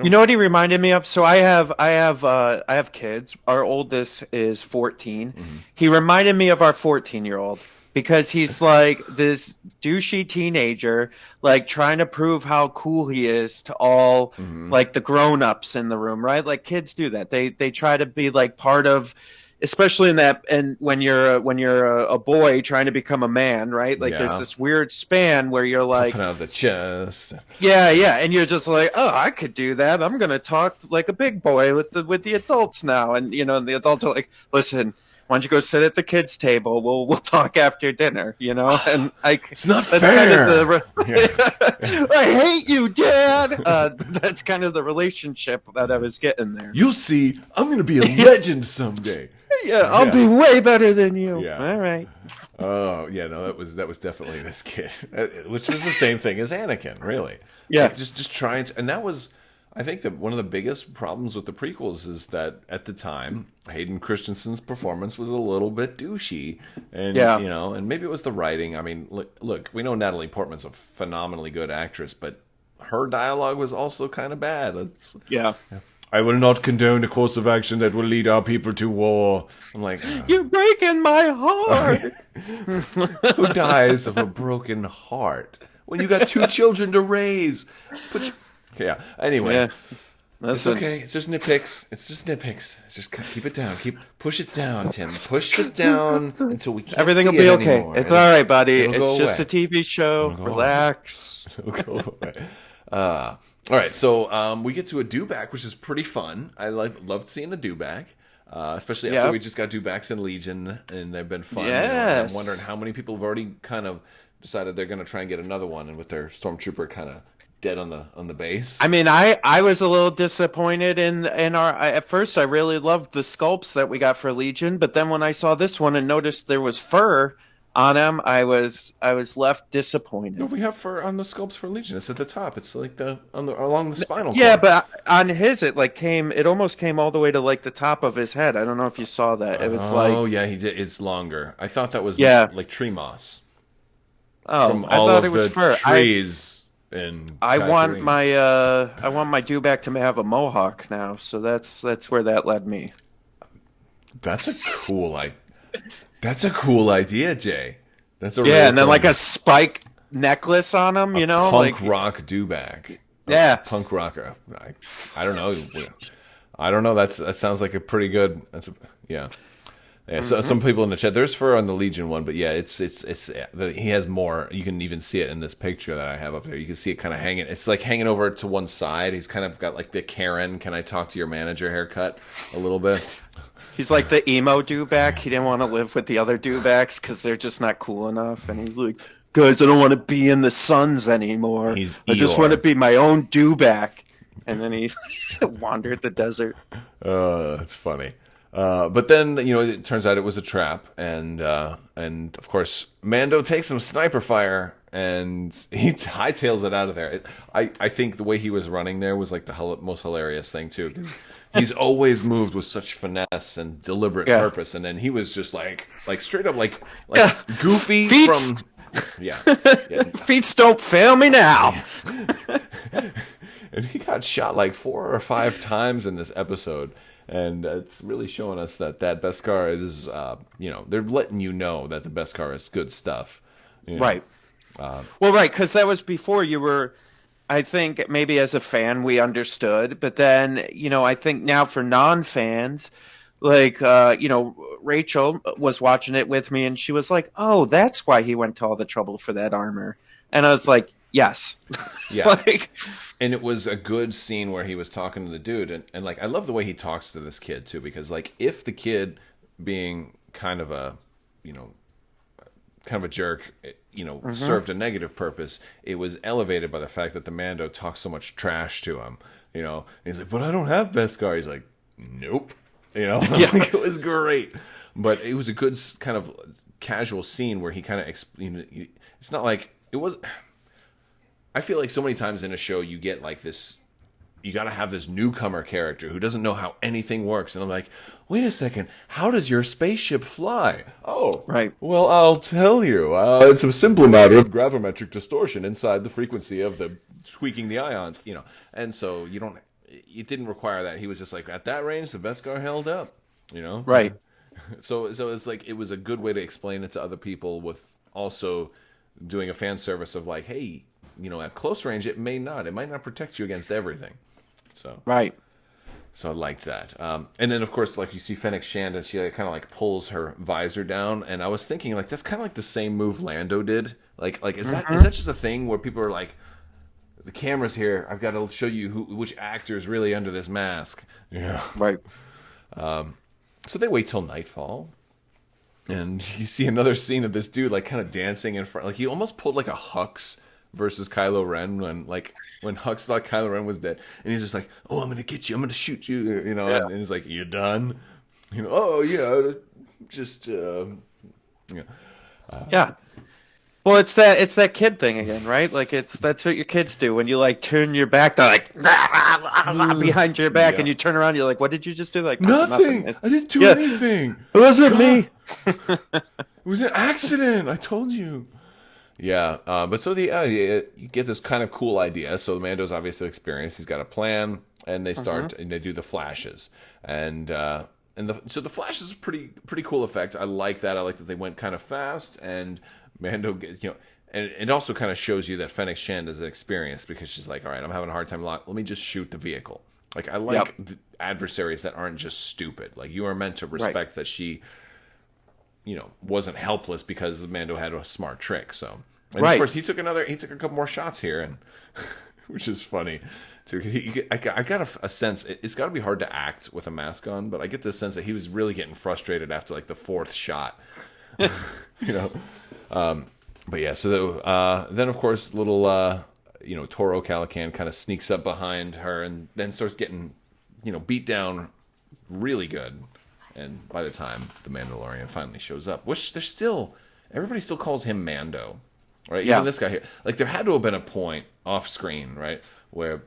You know what he reminded me of? So I have kids. Our oldest is 14. He reminded me of our 14-year-old. Because he's like this douchey teenager, like trying to prove how cool he is to all like the grown-ups in the room, right? Like kids do that. They try to be like part of, especially in that, and when you're a boy trying to become a man, right? Like there's Yeah. this weird span where you're like, Puffing out the chest. yeah, yeah, and you're just like, oh, I could do that. I'm gonna talk like a big boy with the adults now, and and the adults are like, listen, why don't you go sit at the kids' table? We'll talk after dinner, and It's not that's fair. kind of the Yeah. I hate you, Dad. That's kind of the relationship that I was getting there. You'll see, I'm going to be a legend someday. Yeah, I'll be way better than you. Yeah. All right. Oh, yeah, no, that was definitely this kid, which was the same thing as Anakin, really. Yeah. Like, just trying to, and that was, I think that one of the biggest problems with the prequels is that at the time, Hayden Christensen's performance was a little bit douchey, and Yeah. and maybe it was the writing. I mean, look, we know Natalie Portman's a phenomenally good actress, but her dialogue was also kind of bad. Yeah. I will not condone a course of action that will lead our people to war. I'm like, You're breaking my heart. who dies of a broken heart when you got 2 children to raise? Yeah. Anyway, Yeah. it's okay. It's just nitpicks. It's just keep it down. Push it down, Tim. Push it down until we can't Everything will see be it okay. anymore. It's all right, buddy. It'll go It's just away. a TV show. It'll go Relax. It'll go away. All right, so we get to a dewback, which is pretty fun. I loved seeing the dewback, especially after Yep. we just got dewbacks in Legion, and they've been fun. Yes. I'm wondering how many people have already kind of decided they're going to try and get another one, and with their stormtrooper kind of dead on the base. I mean, I was a little disappointed in our. At first, I really loved the sculpts that we got for Legion, but then when I saw this one and noticed there was fur on him, I was left disappointed. What we have on the sculpts for Legion? It's at the top. It's like along the spinal Yeah, cord. but on his, it almost came all the way to like the top of his head. I don't know if you saw that. It was Oh like, yeah, he did. It's longer. I thought that was Yeah. like tree moss oh, from I all thought of it was the fur. trees. And I want my dewback to have a mohawk now, so that's where that led me. That's a cool idea, Jay. That's a Yeah, really and then cool like idea. a spike necklace on him, Punk like rock dewback. Yeah. Punk rocker. I don't know. I don't know. That sounds like a pretty good. Yeah. Yeah, so some people in the chat. There's fur on the Legion one, but yeah, he has more. You can even see it in this picture that I have up there. You can see it kind of hanging. It's like hanging over to one side. He's kind of got like the Karen, can I talk to your manager haircut a little bit. he's like the emo dewback. He didn't want to live with the other dewbacks because they're just not cool enough, and he's like, guys, I don't want to be in the Suns anymore. I just Eeyore. want to be my own dewback. And then he wandered the desert. That's funny. But then it turns out it was a trap, and of course Mando takes some sniper fire and he hightails it out of there. I think the way he was running there was like the most hilarious thing too, because he's always moved with such finesse and deliberate purpose, and then he was just like straight up like Goofy Feats. from yeah. Feats don't fail me now. And he got shot like 4 or 5 times in this episode. And it's really showing us that Beskar is, they're letting you know that the Beskar is good stuff. Right. Well, right, because that was before you were, I think, maybe as a fan we understood. But then, I think now for non-fans, like, Rachel was watching it with me and she was like, oh, that's why he went to all the trouble for that armor. And I was like, yes. Yeah. And it was a good scene where he was talking to the dude. And like, I love the way he talks to this kid, too, because, like, if the kid being kind of a jerk, served a negative purpose, it was elevated by the fact that the Mando talked so much trash to him. And he's like, but I don't have Beskar. He's like, nope. Like, it was great. But it was a good kind of casual scene where he kind of, it's not like, it was... I feel like so many times in a show you get like this, you got to have this newcomer character who doesn't know how anything works. And I'm like, wait a second, how does your spaceship fly? Oh, right. Well, I'll tell you. It's a simple matter of gravimetric distortion inside the frequency of the tweaking the ions, And so it didn't require that. He was just like, at that range, the Beskar held up, Right. So it's like, it was a good way to explain it to other people with also doing a fan service of like, hey, at close range, it might not protect you against everything. So right. So I liked that. And then, of course, like you see Fennec Shand, and she like, kind of like pulls her visor down. And I was thinking, like, that's kind of like the same move Lando did. Like is that just a thing where people are like, the camera's here, I've got to show you which actor is really under this mask. Right. So they wait till nightfall. And you see another scene of this dude, like, kind of dancing in front. Like, he almost pulled like a Hux versus Kylo Ren when Hux thought Kylo Ren was dead, and he's just like, "Oh, I'm gonna get you, I'm gonna shoot you," Yeah. and he's like, "You done?" "Oh yeah, just Yeah. Well, it's that kid thing again, right? Like that's what your kids do when you like turn your back, they're like behind your back, Yeah. and you turn around, you're like, "What did you just do?" Like nothing. I didn't do Yeah. anything. It wasn't me. It was an accident. I told you." Yeah, but so you get this kind of cool idea. So Mando's obviously experienced. He's got a plan, and they start and they do the flashes, so the flash is a pretty cool effect. I like that. I like that they went kind of fast, and Mando gets, and it also kind of shows you that Fennec Shand is experienced because she's like, all right, I'm having a hard time. Let me just shoot the vehicle. Like I like the adversaries that aren't just stupid. Like you are meant to respect that she, wasn't helpless because the Mando had a smart trick. So, and of course, he took a couple more shots here, and which is funny too. I got a sense it's got to be hard to act with a mask on, but I get the sense that he was really getting frustrated after like the fourth shot. But yeah, so then of course little Toro Calican kind of sneaks up behind her and then starts getting beat down really good. And by the time the Mandalorian finally shows up, which everybody still calls him Mando, right? Yeah. Even this guy here, like there had to have been a point off screen, right, where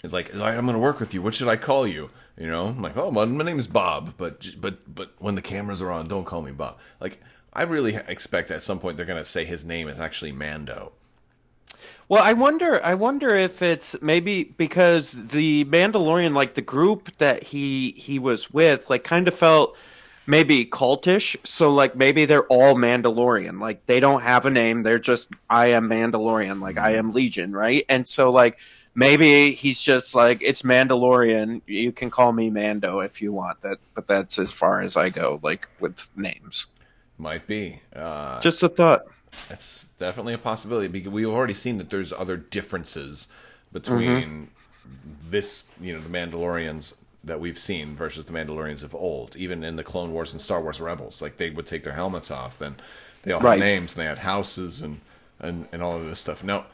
it's like, I'm going to work with you. What should I call you? I'm like, oh, my name is Bob, but when the cameras are on, don't call me Bob. Like, I really expect at some point they're going to say his name is actually Mando. Well, I wonder if it's maybe because the Mandalorian, like the group that he was with, like kind of felt maybe cultish. So like maybe they're all Mandalorian. Like they don't have a name. They're just I am Mandalorian. Like I am Legion, right? And so like maybe he's just like it's Mandalorian. You can call me Mando if you want that, but that's as far as I go. Like with names, Might be. just a thought. That's definitely a possibility because we've already seen that there's other differences between this, the Mandalorians that we've seen versus the Mandalorians of old. Even in the Clone Wars and Star Wars Rebels, like they would take their helmets off, and they all had names, and they had houses, and all of this stuff. Now,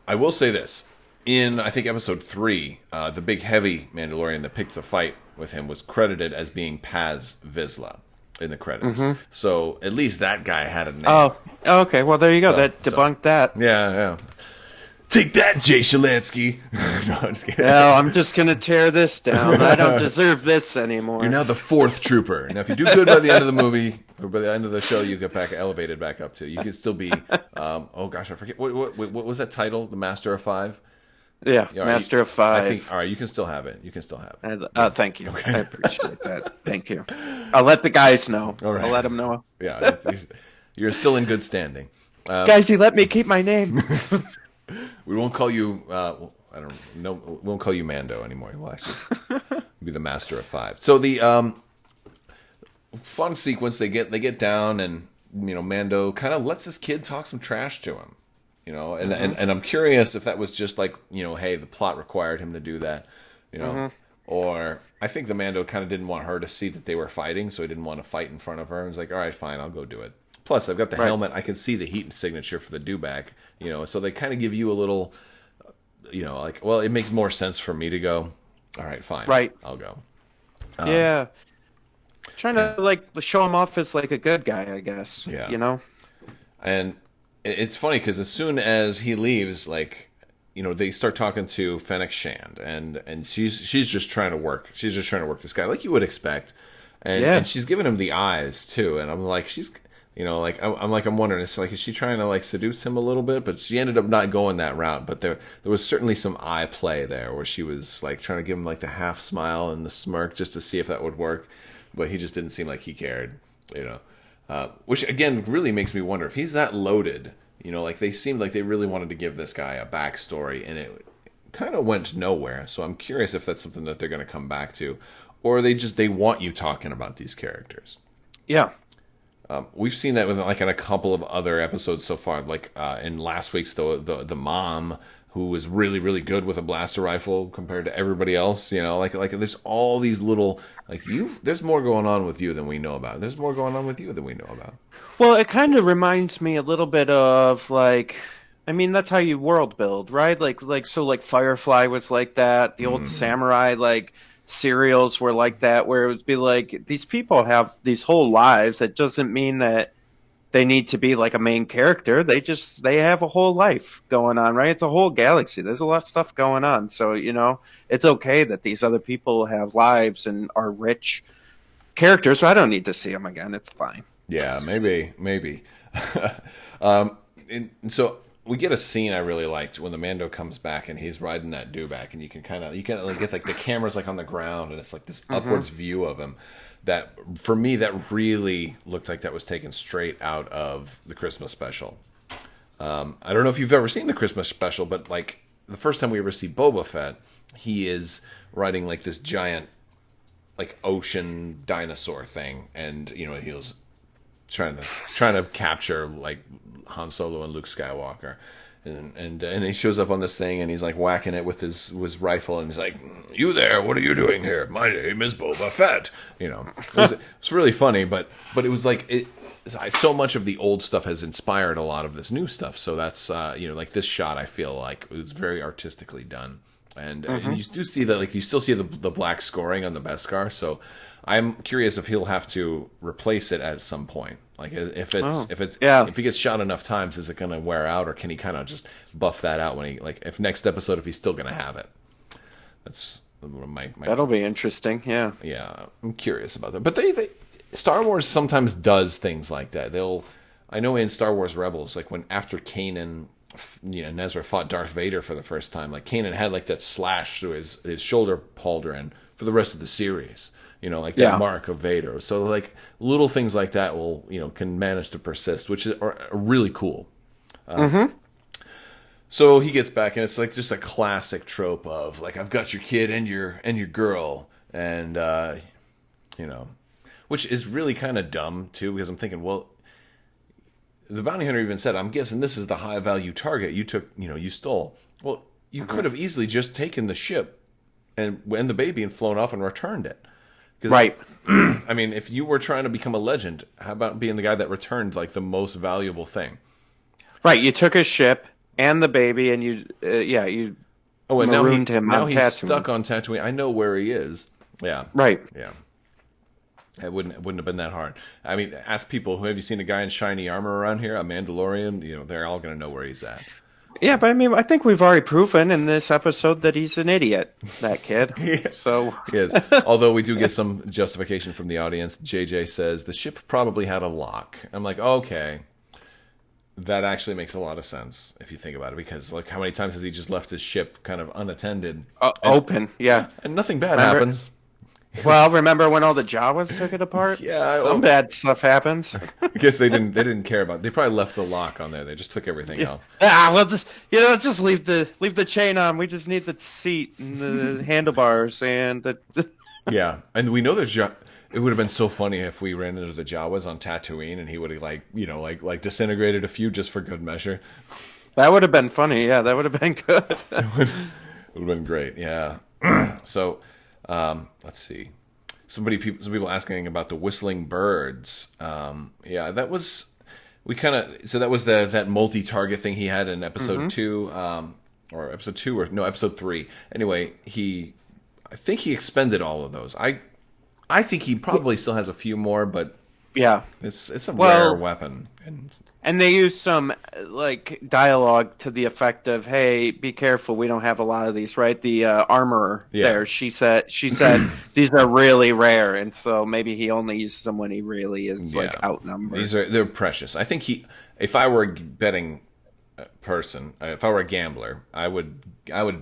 I will say this: in I think Episode 3, the big heavy Mandalorian that picked the fight with him was credited as being Paz Vizsla in the credits. So at least that guy had a name. Oh, okay. Well, there you go. That debunked that. Yeah. Take that, Jay Shelanskey. No, I'm just kidding. No, I'm just gonna tear this down. I don't deserve this anymore. You're now the fourth trooper. Now, if you do good by the end of the movie or by the end of the show, you get elevated back up to. You can still be. Oh gosh, I forget what was that title? The Master of Five. Yeah, All right, Master of Five. I think. All right, you can still have it. Thank you. Okay. I appreciate that. Thank you. I'll let the guys know. All right. I'll let them know. Yeah, you're still in good standing. Guys, he let me keep my name. We won't call you. I don't know. We won't call you Mando anymore. We'll actually be the Master of Five. So the fun sequence, they get down, and Mando kind of lets this kid talk some trash to him. And I'm curious if that was just like, hey, the plot required him to do that, or I think the Mando kind of didn't want her to see that they were fighting, so he didn't want to fight in front of her. He was like, all right, fine, I'll go do it. Plus, I've got the helmet. I can see the heat signature for the dewback, so they kind of give you a little, like, well, it makes more sense for me to go. All right, fine. Right. I'll go. Yeah. Trying to, like, show him off as, like, a good guy, I guess. Yeah. And it's funny because as soon as he leaves, like, they start talking to Fennec Shand, and she's just trying to work. She's just trying to work this guy, like you would expect. And she's giving him the eyes, too. And I'm like, she's... I'm wondering, it's like, is she trying to like seduce him a little bit? But she ended up not going that route. But there was certainly some eye play there where she was like trying to give him like the half smile and the smirk just to see if that would work. But he just didn't seem like he cared, which again really makes me wonder if he's that loaded. Like they seemed like they really wanted to give this guy a backstory, and kind of went nowhere. So I'm curious if that's something that they're going to come back to, or they want you talking about these characters. Yeah. We've seen that with like in a couple of other episodes so far, like in last week's the mom who was really really good with a blaster rifle compared to everybody else. You know, like there's all these little there's more going on with you than we know about. There's more going on with you than we know about. Well, it kind of reminds me a little bit of like, I mean, that's how you world build, right? Like Firefly was like that. The old samurai serials were like that, where it would be like these people have these whole lives. That doesn't mean that they need to be like a main character. They have a whole life going on, right? It's a whole galaxy. There's a lot of stuff going on. So, it's okay that these other people have lives and are rich characters. So I don't need to see them again. It's fine. Yeah, maybe. And so we get a scene I really liked when the Mando comes back and he's riding that dewback, and you can get like the camera's like on the ground and it's like this upwards view of him. That for me, that really looked like that was taken straight out of the Christmas special. I don't know if you've ever seen the Christmas special, but like the first time we ever see Boba Fett, he is riding like this giant like ocean dinosaur thing, and he was trying to capture like Han Solo and Luke Skywalker, and he shows up on this thing and he's like whacking it with his rifle, and he's like, "You there? What are you doing here? My name is Boba Fett." It's really funny, but it was like so much of the old stuff has inspired a lot of this new stuff. So that's like this shot, I feel like it was very artistically done, and you do see that, like you still see the black scoring on the Beskar. So I'm curious if he'll have to replace it at some point. Like if he gets shot enough times, is it going to wear out, or can he kind of just buff that out when if next episode, if he's still going to have it? That's my That'll be interesting. Yeah. Yeah, I'm curious about that. But they Star Wars sometimes does things like that. I know in Star Wars Rebels, like when after Kanan, Nezra fought Darth Vader for the first time, like Kanan had like that slash through his shoulder pauldron for the rest of the series. Like that mark of Vader. So like little things like that will, can manage to persist, which are really cool. So he gets back, and it's like just a classic trope of like, I've got your kid and your girl, and which is really kind of dumb too, because I'm thinking, well, the bounty hunter even said, I'm guessing this is the high value target you took, you stole. Well, you could have easily just taken the ship and the baby and flown off and returned it. Right. I mean, if you were trying to become a legend, how about being the guy that returned like the most valuable thing? Right. You took his ship and the baby, and you marooned him on Tatooine. Now he's stuck on Tatooine. I know where he is. Yeah. Right. Yeah. It wouldn't have been that hard. I mean, ask people, have you seen a guy in shiny armor around here, a Mandalorian? They're all going to know where he's at. Yeah, but I mean, I think we've already proven in this episode that he's an idiot, that kid. Yeah. So he is. Although we do get some justification from the audience. JJ says the ship probably had a lock. I'm like, okay, that actually makes a lot of sense if you think about it, because like how many times has he just left his ship kind of unattended, open? Yeah, and nothing bad happens. Well, remember when all the Jawas took it apart? Yeah, some bad stuff happens. I guess they didn't care about it. They probably left the lock on there. They just took everything out. Well, just leave the chain on. We just need the seat and the handlebars and the. Yeah, and we know there's. It would have been so funny if we ran into the Jawas on Tatooine and he would have like disintegrated a few just for good measure. That would have been funny. Yeah, that would have been good. It would have been great. Yeah. So. Let's see. Some people asking about the whistling birds. Yeah, that was that was that multi-target thing he had in episode 2, or episode 2 or no episode 3. Anyway, I think he expended all of those. I think he probably still has a few more, but yeah, it's a rare weapon. And they use some like dialogue to the effect of, "Hey, be careful, we don't have a lot of these." Right? The armorer there, she said these are really rare, and so maybe he only uses them when he really is like outnumbered. They're precious. I think if I were a betting person, if I were a gambler, I would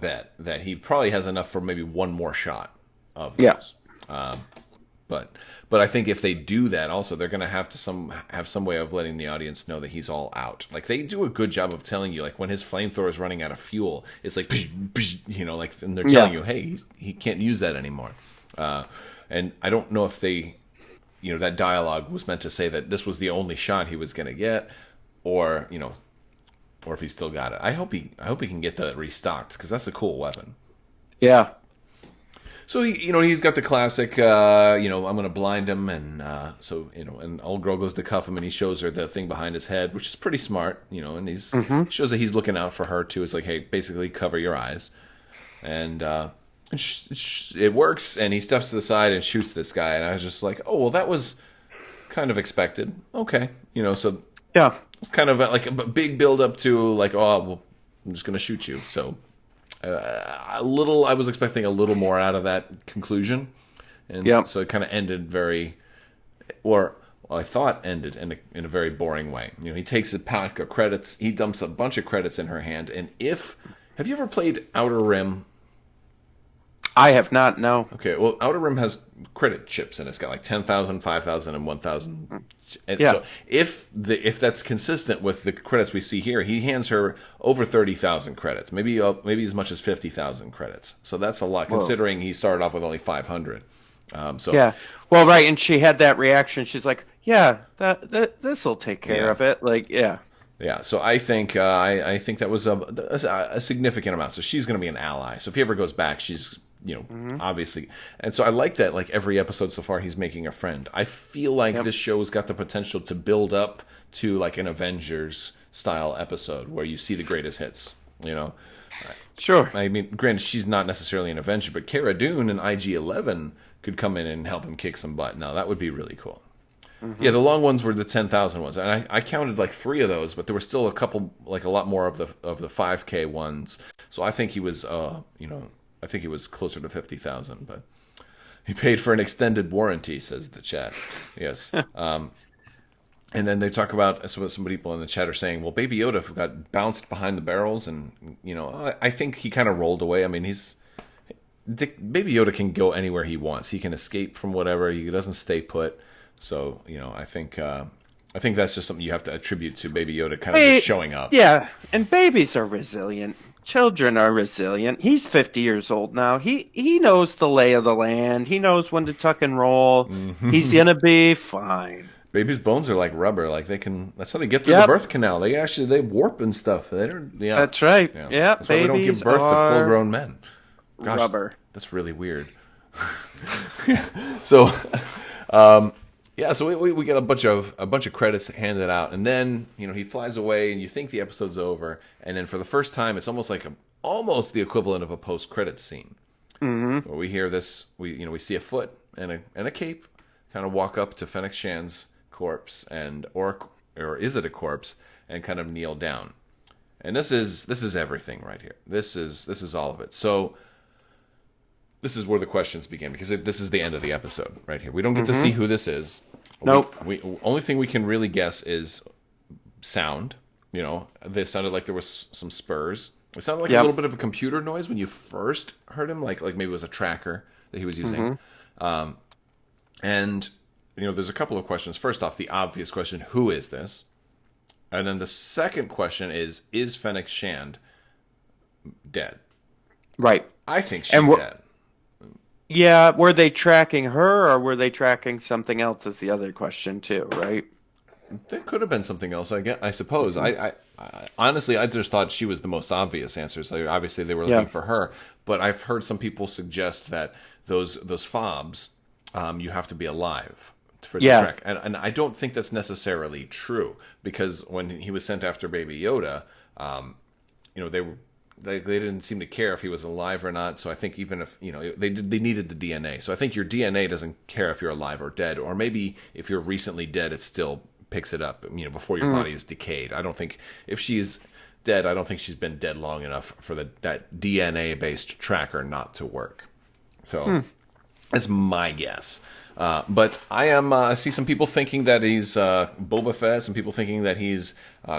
bet that he probably has enough for maybe one more shot of those. But I think if they do that, also they're going to have some way of letting the audience know that he's all out. Like they do a good job of telling you, like when his flamethrower is running out of fuel, it's like like, and they're telling you, hey, he can't use that anymore. And I don't know if they, that dialogue was meant to say that this was the only shot he was going to get, or or if he still got it. I hope he can get that restocked because that's a cool weapon. Yeah. So he's got the classic, I'm going to blind him, and and old girl goes to cuff him, and he shows her the thing behind his head, which is pretty smart, and he's shows that he's looking out for her too. It's like, hey, basically cover your eyes, and it works, and he steps to the side and shoots this guy, and I was just like, oh well, that was kind of expected. Okay, so yeah, it's kind of like a big build up to like, oh well, I'm just going to shoot you, so. I was expecting a little more out of that conclusion, and so it kind of ended I thought ended in a very boring way. He takes a pack of credits, he dumps a bunch of credits in her hand, and have you ever played Outer Rim? I have not, no. Okay, well, Outer Rim has credit chips, and it's got like 10,000, 5,000, and 1,000. And so if that's consistent with the credits we see here, he hands her over 30,000 credits, maybe as much as 50,000 credits. So that's a lot, considering he started off with only 500. Well, right, and she had that reaction. She's like, "Yeah, this will take care of it." Like, yeah. So I think that was a significant amount. So she's going to be an ally. So if he ever goes back, she's obviously. And so I like that, like every episode so far, he's making a friend. I feel like this show has got the potential to build up to like an Avengers style episode where you see the greatest hits, Sure. I mean, granted, she's not necessarily an Avenger, but Cara Dune and IG-11 could come in and help him kick some butt. Now, that would be really cool. Yeah, the long ones were the 10,000 ones, and I counted like 3 of those, but there were still a couple, like a lot more of the 5K ones. So I think he was, I think he was closer to 50,000, but he paid for an extended warranty, says the chat. Yes. And then they talk about, some people in the chat are saying, well, Baby Yoda got bounced behind the barrels, and I think he kind of rolled away. I mean, Baby Yoda can go anywhere he wants. He can escape from whatever. He doesn't stay put. So I think that's just something you have to attribute to Baby Yoda kind of just showing up. Yeah, and babies are resilient. Children are resilient. He's 50 years old now. He knows the lay of the land. He knows when to tuck and roll. He's gonna be fine. Babies' bones are like rubber. Like that's how they get through the birth canal. They warp and stuff. That's right. Yeah, that's why we don't give birth to full-grown men. Gosh, rubber. That's really weird. So. So we get a bunch of credits handed out, and then he flies away, and you think the episode's over, and then for the first time, it's almost like almost the equivalent of a post-credit scene. Where we hear this, we see a foot and a cape kind of walk up to Fennec Shan's corpse, or is it a corpse, and kind of kneel down, and this is everything right here. This is all of it. So. This is where the questions begin, because this is the end of the episode right here. We don't get to see who this is. Nope. We only thing we can really guess is sound. They sounded like there was some spurs. It sounded like a little bit of a computer noise when you first heard him, like maybe it was a tracker that he was using. And there's a couple of questions. First off, the obvious question: who is this? And then the second question is Fennec Shand dead? Right. I think she's dead. Yeah, were they tracking her, or were they tracking something else is the other question too, right? There could have been something else, I suppose. I honestly, I just thought she was the most obvious answer. So obviously they were looking for her, but I've heard some people suggest that those fobs, you have to be alive for the track. And I don't think that's necessarily true, because when he was sent after Baby Yoda, they didn't seem to care if he was alive or not. So I think even if they needed the DNA. So I think your DNA doesn't care if you're alive or dead, or maybe if you're recently dead, it still picks it up. Before your body is decayed. I don't think if she's dead, I don't think she's been dead long enough for that DNA based tracker not to work. So that's my guess. But I see some people thinking that he's Boba Fett, some people thinking that he's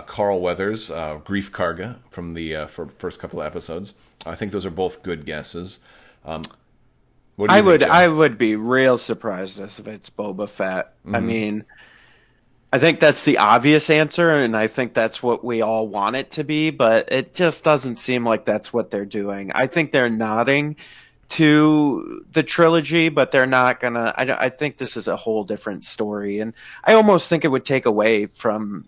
Carl Weathers, Grief Karga from the first couple of episodes. I think those are both good guesses. What do you think, Joe? I would be real surprised if it's Boba Fett. I Hmm. mean, I think that's the obvious answer, and I think that's what we all want it to be, but it just doesn't seem like that's what they're doing. I think they're nodding to the trilogy, but they're not gonna. I think this is a whole different story, and I almost think it would take away from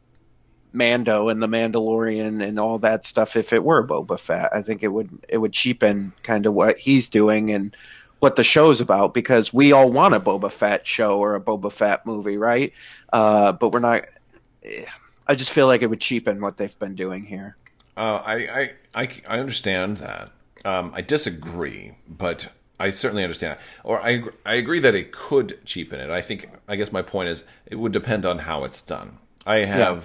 Mando and the Mandalorian and all that stuff if it were Boba Fett. I think it would cheapen kind of what he's doing and what the show's about because we all want a Boba Fett show or a Boba Fett movie, right? But we're not. I just feel like it would cheapen what they've been doing here. I understand that. I disagree, but I certainly understand. Or I agree that it could cheapen it. I guess my point is it would depend on how it's done. Yeah.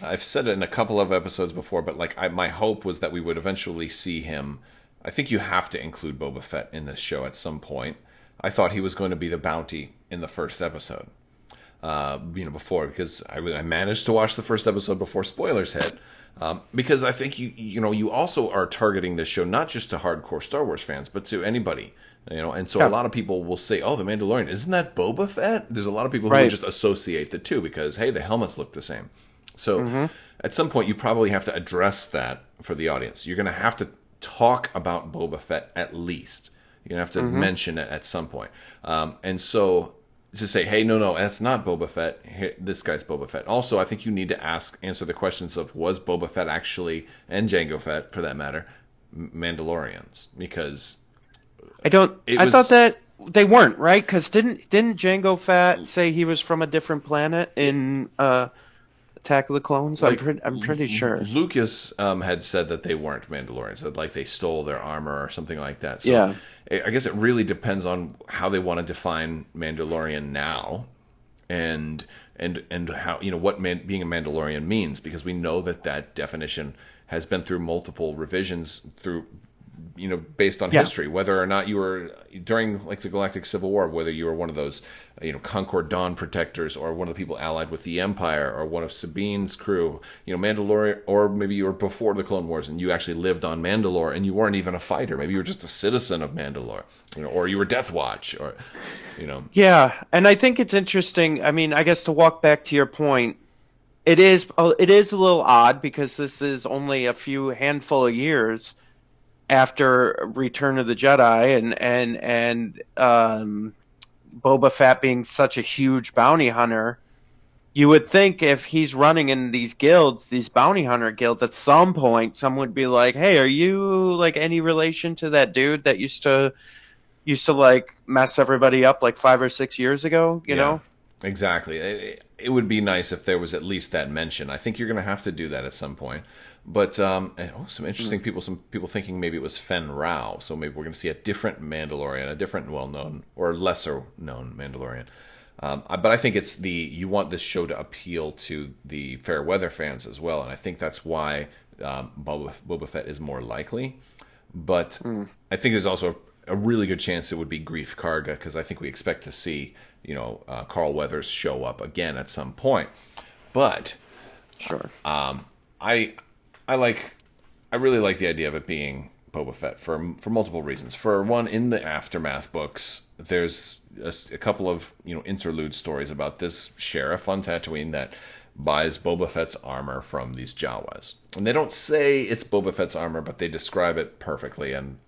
I've said it in a couple of episodes before, but my hope was that we would eventually see him. I think you have to include Boba Fett in this show at some point. I thought he was going to be the bounty in the first episode. Before because I managed to watch the first episode before spoilers hit. Because I think you also are targeting this show not just to hardcore Star Wars fans, but to anybody. And so a Yeah. lot of people will say, "Oh, the Mandalorian, isn't that Boba Fett?" There's a lot of people who would Right. just associate the two because hey, the helmets look the same. So Mm-hmm. at some point, you probably have to address that for the audience. You're going to have to talk about Boba Fett at least. You're going to have to Mm-hmm. mention it at some point. And so to say, hey, no, that's not Boba Fett. This guy's Boba Fett. Also, I think you need to answer the questions of was Boba Fett actually, and Jango Fett for that matter, Mandalorians? Because I don't. it I thought was that they weren't right because didn't Django Fett say he was from a different planet in Attack of the Clones? like I'm pretty sure. Lucas had said that they weren't Mandalorians, that like they stole their armor or something like that. So Yeah. I guess it really depends on how they want to define Mandalorian now, and how what being a Mandalorian means, because we know that definition has been through multiple revisions through based on Yeah. history, whether or not you were during like the Galactic Civil War, whether you were one of those, Concord Dawn protectors, or one of the people allied with the Empire, or one of Sabine's crew, Mandalorian, or maybe you were before the Clone Wars and you actually lived on Mandalore and you weren't even a fighter. Maybe you were just a citizen of Mandalore, or you were Death Watch, or, Yeah, and I think it's interesting. I mean, I guess to walk back to your point, it is a little odd because this is only a few handful of years after Return of the Jedi and Boba Fett being such a huge bounty hunter. You would think if he's running in these guilds, these bounty hunter guilds, at some point someone would be like, "Hey, are you like any relation to that dude that used to like mess everybody up like 5 or 6 years ago?" You yeah, know? exactly. It would be nice if there was at least that mention. I think you're going to have to do that at some point. But some interesting people. Some people thinking maybe it was Fen Rao. So maybe we're going to see a different Mandalorian, a different well-known or lesser-known Mandalorian. But I think you want this show to appeal to the fair weather fans as well, and I think that's why Boba Fett is more likely. But I think there's also a really good chance it would be Grief Karga, because I think we expect to see Carl Weathers show up again at some point. But Sure. I I really like the idea of it being Boba Fett for multiple reasons. For one, in the Aftermath books, there's a couple of interlude stories about this sheriff on Tatooine that buys Boba Fett's armor from these Jawas, and they don't say it's Boba Fett's armor, but they describe it perfectly. And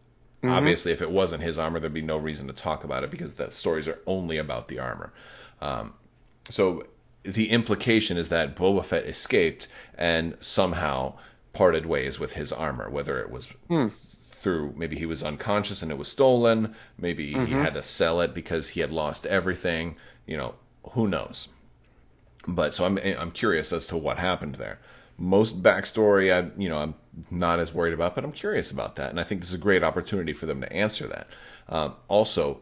obviously, if it wasn't his armor, there'd be no reason to talk about it because the stories are only about the armor. So the implication is that Boba Fett escaped and somehow parted ways with his armor, whether it was through maybe he was unconscious and it was stolen, maybe he had to sell it because he had lost everything, who knows. But so I'm curious as to what happened there. Most backstory I'm not as worried about, but I'm curious about that, and I think this is a great opportunity for them to answer that. Also,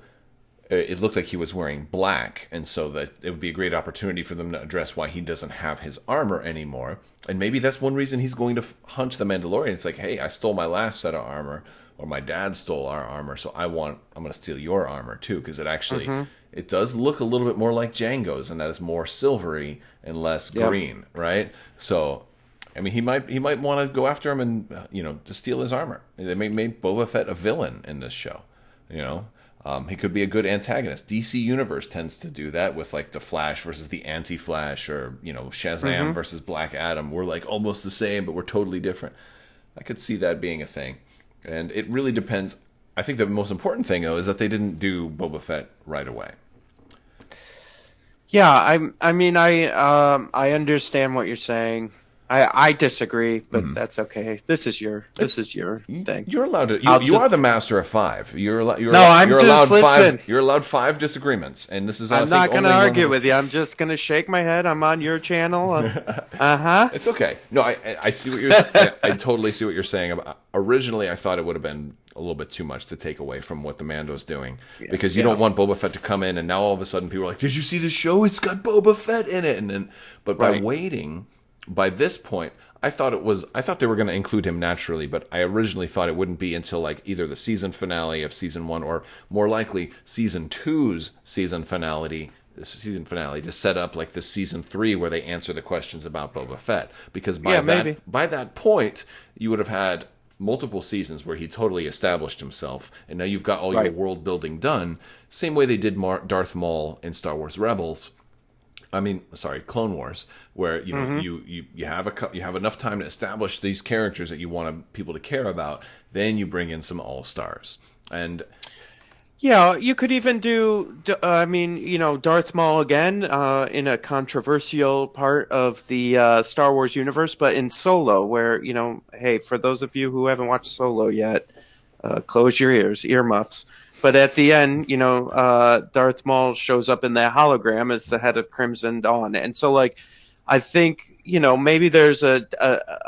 it looked like he was wearing black, and so that it would be a great opportunity for them to address why he doesn't have his armor anymore. And maybe that's one reason he's going to hunt the Mandalorian. It's like, hey, I stole my last set of armor, or my dad stole our armor, so I'm going to steal your armor too, because it actually it does look a little bit more like Django's, and that is more silvery and less green, right? So, I mean, he might want to go after him and to steal his armor. They made Boba Fett a villain in this show, He could be a good antagonist. DC Universe tends to do that with like the Flash versus the Anti-Flash, or Shazam versus Black Adam. We're like almost the same, but we're totally different. I could see that being a thing, and it really depends. I think the most important thing though is that they didn't do Boba Fett right away. Yeah, I understand what you're saying. I disagree, but that's okay. This is your thing. You're allowed to. You are the master of five. You're allowed. No, I'm you're just allowed listen. You're allowed 5 disagreements, and this is. I'm not going to argue with you. I'm just going to shake my head. I'm on your channel. It's okay. No, I see what you're. I totally see what you're saying. Originally, I thought it would have been a little bit too much to take away from what the Mando's doing, because you don't want Boba Fett to come in, and now all of a sudden people are like, "Did you see the show? It's got Boba Fett in it." And then, but by waiting. By this point, I thought they were going to include him naturally, but I originally thought it wouldn't be until like either the season finale of season 1, or more likely season 2's season finale to set up like the season 3 where they answer the questions about Boba Fett. Because by that point, you would have had multiple seasons where he totally established himself, and now you've got all your world building done. Same way they did Darth Maul in Star Wars Rebels. Clone Wars, where you have enough time to establish these characters that you want people to care about. Then you bring in some all-stars, and you could even do. Darth Maul again in a controversial part of the Star Wars universe, but in Solo, where hey, for those of you who haven't watched Solo yet, close your earmuffs. But at the end, Darth Maul shows up in that hologram as the head of Crimson Dawn. And so, I think, maybe there's an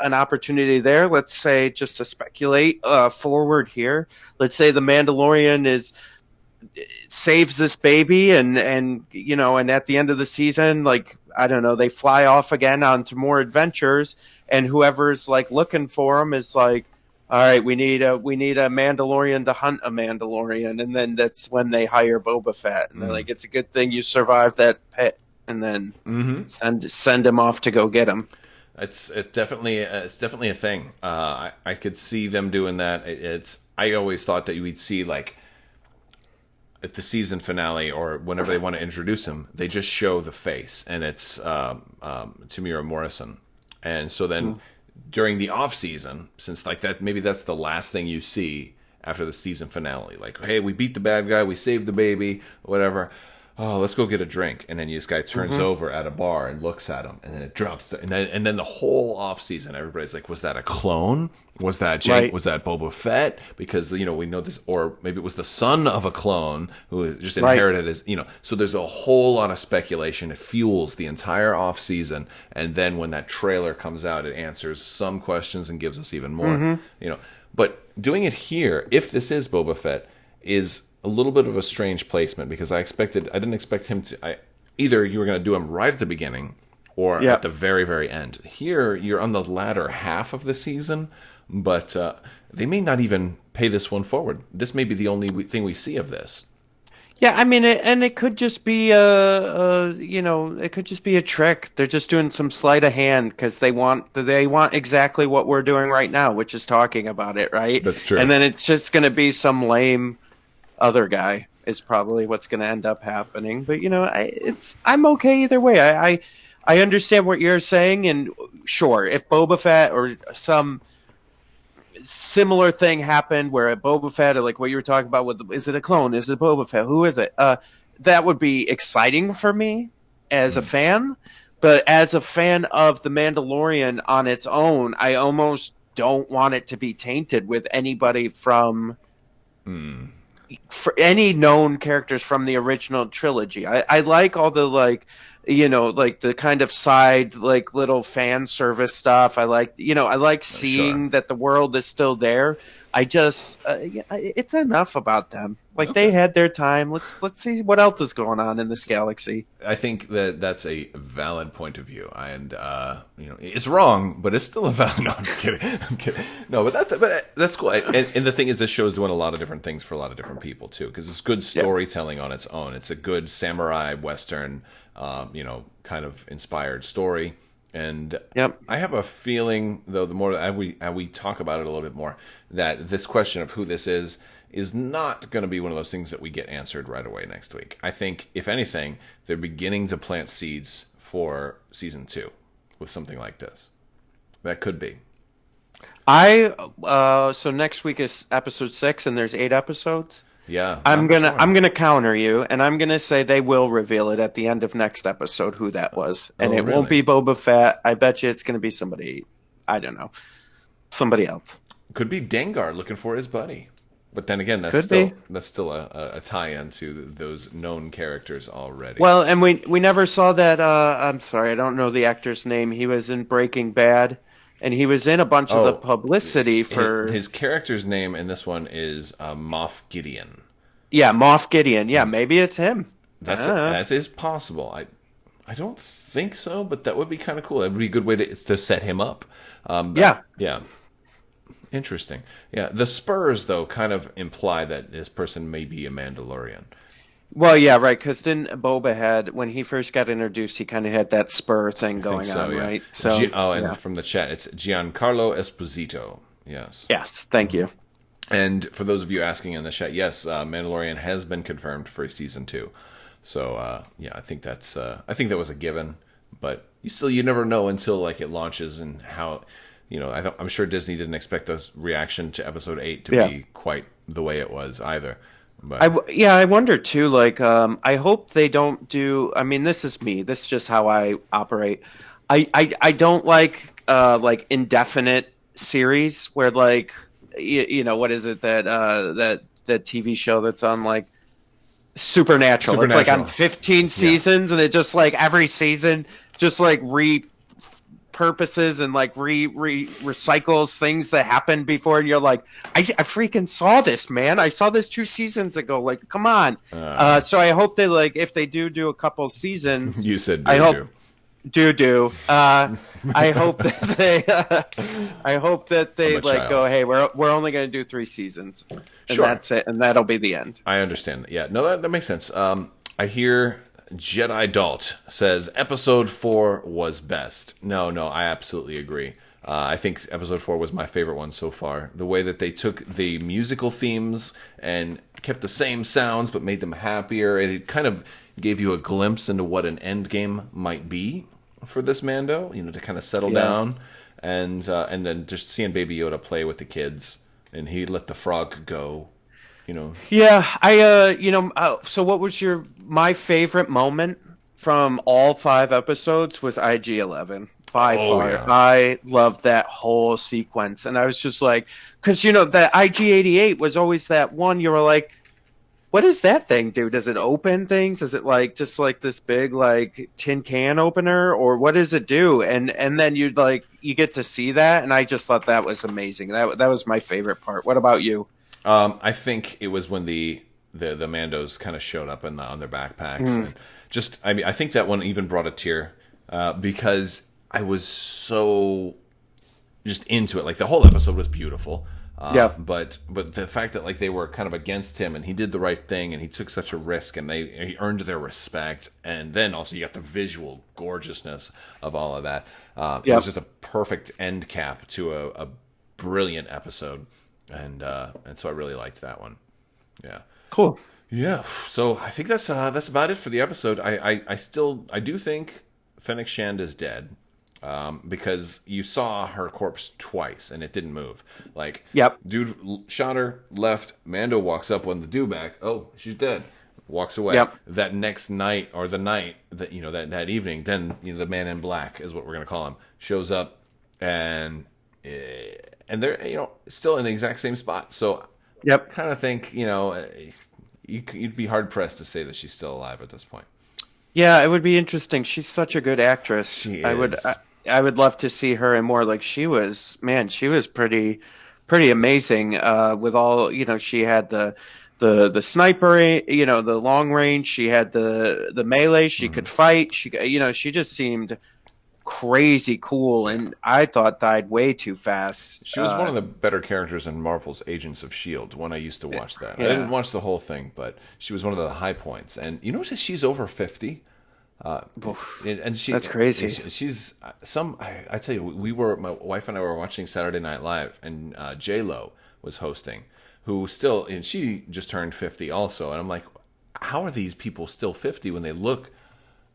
opportunity there. Let's say, just to speculate forward here, let's say the Mandalorian saves this baby and at the end of the season, I don't know, they fly off again onto more adventures, and whoever's looking for him is all right, we need a Mandalorian to hunt a Mandalorian, and then that's when they hire Boba Fett, and they're like, it's a good thing you survived that pit, and then send him off to go get him. It's definitely a thing. I could see them doing that. I always thought that we'd see at the season finale or whenever they want to introduce him, they just show the face, and it's Tamira Morrison, and so then. During the off season, since maybe that's the last thing you see after the season finale. Hey, we beat the bad guy, we saved the baby, whatever. Oh, let's go get a drink. And then this guy turns over at a bar and looks at him, and then it drops. And then the whole off season, everybody's like, was that a clone? Was that Was that Boba Fett? Because we know this, or maybe it was the son of a clone who just inherited his. So there's a whole lot of speculation. It fuels the entire off season, and then when that trailer comes out, it answers some questions and gives us even more. But doing it here, if this is Boba Fett, is a little bit of a strange placement, because I didn't expect him to. Either you were going to do him right at the beginning, or at the very, very end. Here, you're on the latter half of the season, but they may not even pay this one forward. This may be the only thing we see of this. Yeah, it could just be it could just be a trick. They're just doing some sleight of hand because they want exactly what we're doing right now, which is talking about it, right? That's true. And then it's just going to be some lame other guy is probably what's going to end up happening. But I'm okay either way. I understand what you're saying, and sure, if Boba Fett or some similar thing happened where a Boba Fett, or what you were talking about with is it a clone? Is it Boba Fett? Who is it? That would be exciting for me as a fan. But as a fan of The Mandalorian on its own, I almost don't want it to be tainted with anybody from for any known characters from the original trilogy. I like all the the kind of side little fan service stuff. I like seeing that the world is still there. I just it's enough about them. They had their time. Let's see what else is going on in this galaxy. I think that's a valid point of view, and it's wrong, but it's still a valid. No, I'm just kidding. I'm kidding. No, but that's cool. And the thing is, this show is doing a lot of different things for a lot of different people too, because it's good storytelling on its own. It's a good samurai western, kind of inspired story. And I have a feeling, though, the more we talk about it a little bit more, that this question of who this is is not going to be one of those things that we get answered right away next week. I think, if anything, they're beginning to plant seeds for season 2 with something like this. That could be. So next week is episode 6, and there's 8 episodes. Yeah, I'm gonna counter you, and I'm gonna say they will reveal it at the end of next episode who that was, and it won't be Boba Fett. I bet you it's gonna be somebody. I don't know, somebody else. Could be Dengar looking for his buddy, but then again, that's still a tie-in to those known characters already. Well, and we never saw that. I'm sorry, I don't know the actor's name. He was in Breaking Bad. And he was in a bunch of the publicity for... His character's name in this one is Moff Gideon. Yeah, Moff Gideon. Yeah, maybe it's him. That is possible. I don't think so, but that would be kind of cool. That would be a good way to set him up. Yeah. Interesting. Yeah, the spurs, though, kind of imply that this person may be a Mandalorian. Well, yeah, right, because then Boba had, when he first got introduced, he kind of had that spur thing going on, yeah. Right? So, and from the chat, it's Giancarlo Esposito. Yes. Yes, thank you. And for those of you asking in the chat, yes, Mandalorian has been confirmed for season 2. So, I think that was a given. But you never know until it launches and how, I'm sure Disney didn't expect the reaction to episode 8 to be quite the way it was either. But. I wonder too. I hope they don't do. I mean, this is me. This is just how I operate. I don't like indefinite series where what is it that TV show that's on Supernatural. It's on 15 seasons and it just every season just purposes and recycles things that happened before, and you're I freaking saw this, man. I saw this 2 seasons ago. Come on. So I hope they if they do a couple seasons. You said I hope do. I hope that they go, hey, we're only going to do 3 seasons, and that's it, and that'll be the end. I understand. Yeah, no, that makes sense. I hear. Jedi Dalt says episode 4 was best. No, I absolutely agree. I think episode 4 was my favorite one so far. The way that they took the musical themes and kept the same sounds but made them happier. It kind of gave you a glimpse into what an end game might be for this Mando, to kind of settle down. And then just seeing Baby Yoda play with the kids, and he let the frog go. Yeah, so what was my favorite moment from all 5 episodes was IG-11 by far. Yeah. I loved that whole sequence, and I was just because that IG-88 was always that one you were what does that thing do? Does it open things? Is it just this big tin can opener, or what does it do? And then you get to see that, and I just thought that was amazing. That was my favorite part. What about you? I think it was when the Mandos kind of showed up on their backpacks. And I think that one even brought a tear because I was so just into it. The whole episode was beautiful. But the fact that they were kind of against him, and he did the right thing, and he took such a risk, and he earned their respect, and then also you got the visual gorgeousness of all of that. It was just a perfect end cap to a brilliant episode. And so I really liked that one. Yeah. Cool. Yeah. So I think that's about it for the episode. I do think Fennec Shand is dead. Because you saw her corpse twice and it didn't move. Dude shot her, left. Mando walks up on the dewback. Oh, she's dead. Walks away. Yep. That next night, or the night that that evening, then the Man in Black is what we're gonna call him, shows up, and they're still in the exact same spot. So kind of think you'd be hard pressed to say that she's still alive at this point. Yeah, it would be interesting. She's such a good actress. She is. I would love to see her in more. She was pretty amazing. With all she had the sniper, the long range. She had the melee. She could fight. She just seemed crazy cool, and I thought died way too fast. She was one of the better characters in Marvel's Agents of S.H.I.E.L.D. when I used to watch that. Yeah. I didn't watch the whole thing, but she was one of the high points. And you notice she's over 50. And that's crazy. She's I tell you, my wife and I were watching Saturday Night Live, and J-Lo was hosting. who still, and she just turned 50 also, and I'm like, how are these people still 50 when they look,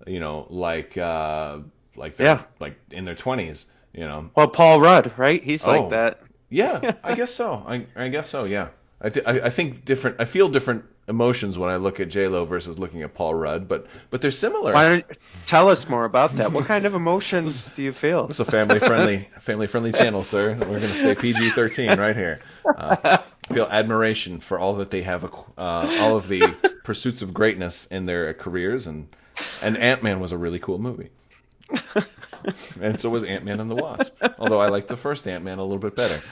like they're like in their 20s, Well, Paul Rudd, right? He's like that. Yeah, I guess so. I guess so. Yeah, I think different. I feel different emotions when I look at J-Lo versus looking at Paul Rudd, but they're similar. Why don't you tell us more about that? What kind of emotions do you feel? It's a family friendly channel, sir. We're going to stay PG-13 right here. Feel admiration for all that they have, all of the pursuits of greatness in their careers, and Ant-Man was a really cool movie. And so was Ant-Man and the Wasp. Although I like the first Ant-Man a little bit better.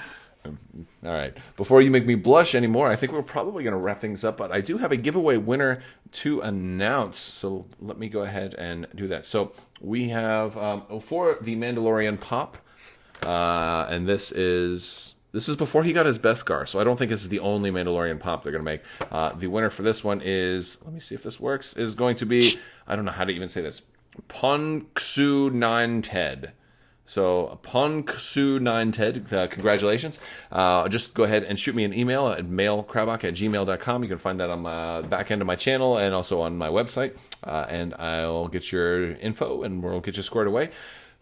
All right. Before you make me blush anymore, I think we're probably going to wrap things up. But I do have a giveaway winner to announce. So let me go ahead and do that. So we have for the Mandalorian Pop. And this is before he got his Beskar. So I don't think this is the only Mandalorian Pop they're going to make. The winner for this one is, let me see if this works, is going to be, I don't know how to even say this, Punksu9 Ted. So Punksu9 Ted, congratulations. Just go ahead and shoot me an email at mailkrabak@gmail.com. You can find that on my back end of my channel and also on my website. And I'll get your info and we'll get you squared away.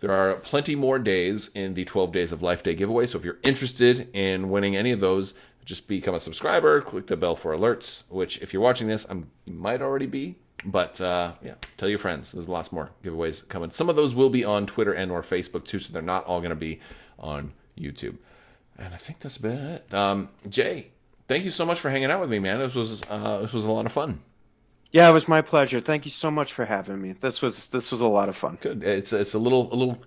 There are plenty more days in the 12 Days of Life Day giveaway. So if you're interested in winning any of those, just become a subscriber, click the bell for alerts, which if you're watching this, you might already be. But tell your friends. There's lots more giveaways coming. Some of those will be on Twitter and or Facebook too, so they're not all going to be on YouTube. And I think that's about it. Jay, thank you so much for hanging out with me, man. This was a lot of fun. Yeah, it was my pleasure. Thank you so much for having me. This was a lot of fun. Good. It's a little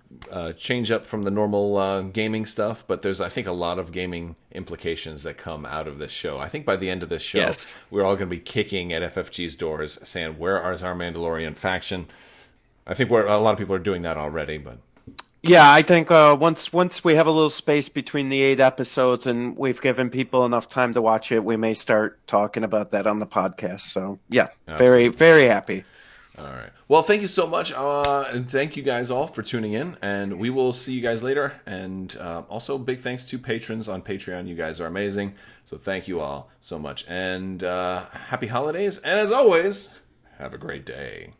change up from the normal gaming stuff, but there's, I think, a lot of gaming implications that come out of this show. I think by the end of this show, we're all going to be kicking at FFG's doors, saying, "Where is our Mandalorian faction?" I think a lot of people are doing that already, but. Yeah, I think once we have a little space between the 8 episodes and we've given people enough time to watch it, we may start talking about that on the podcast. So, yeah, very, very happy. All right. Well, thank you so much. And thank you guys all for tuning in. And we will see you guys later. And also, big thanks to patrons on Patreon. You guys are amazing. So thank you all so much. And happy holidays. And as always, have a great day.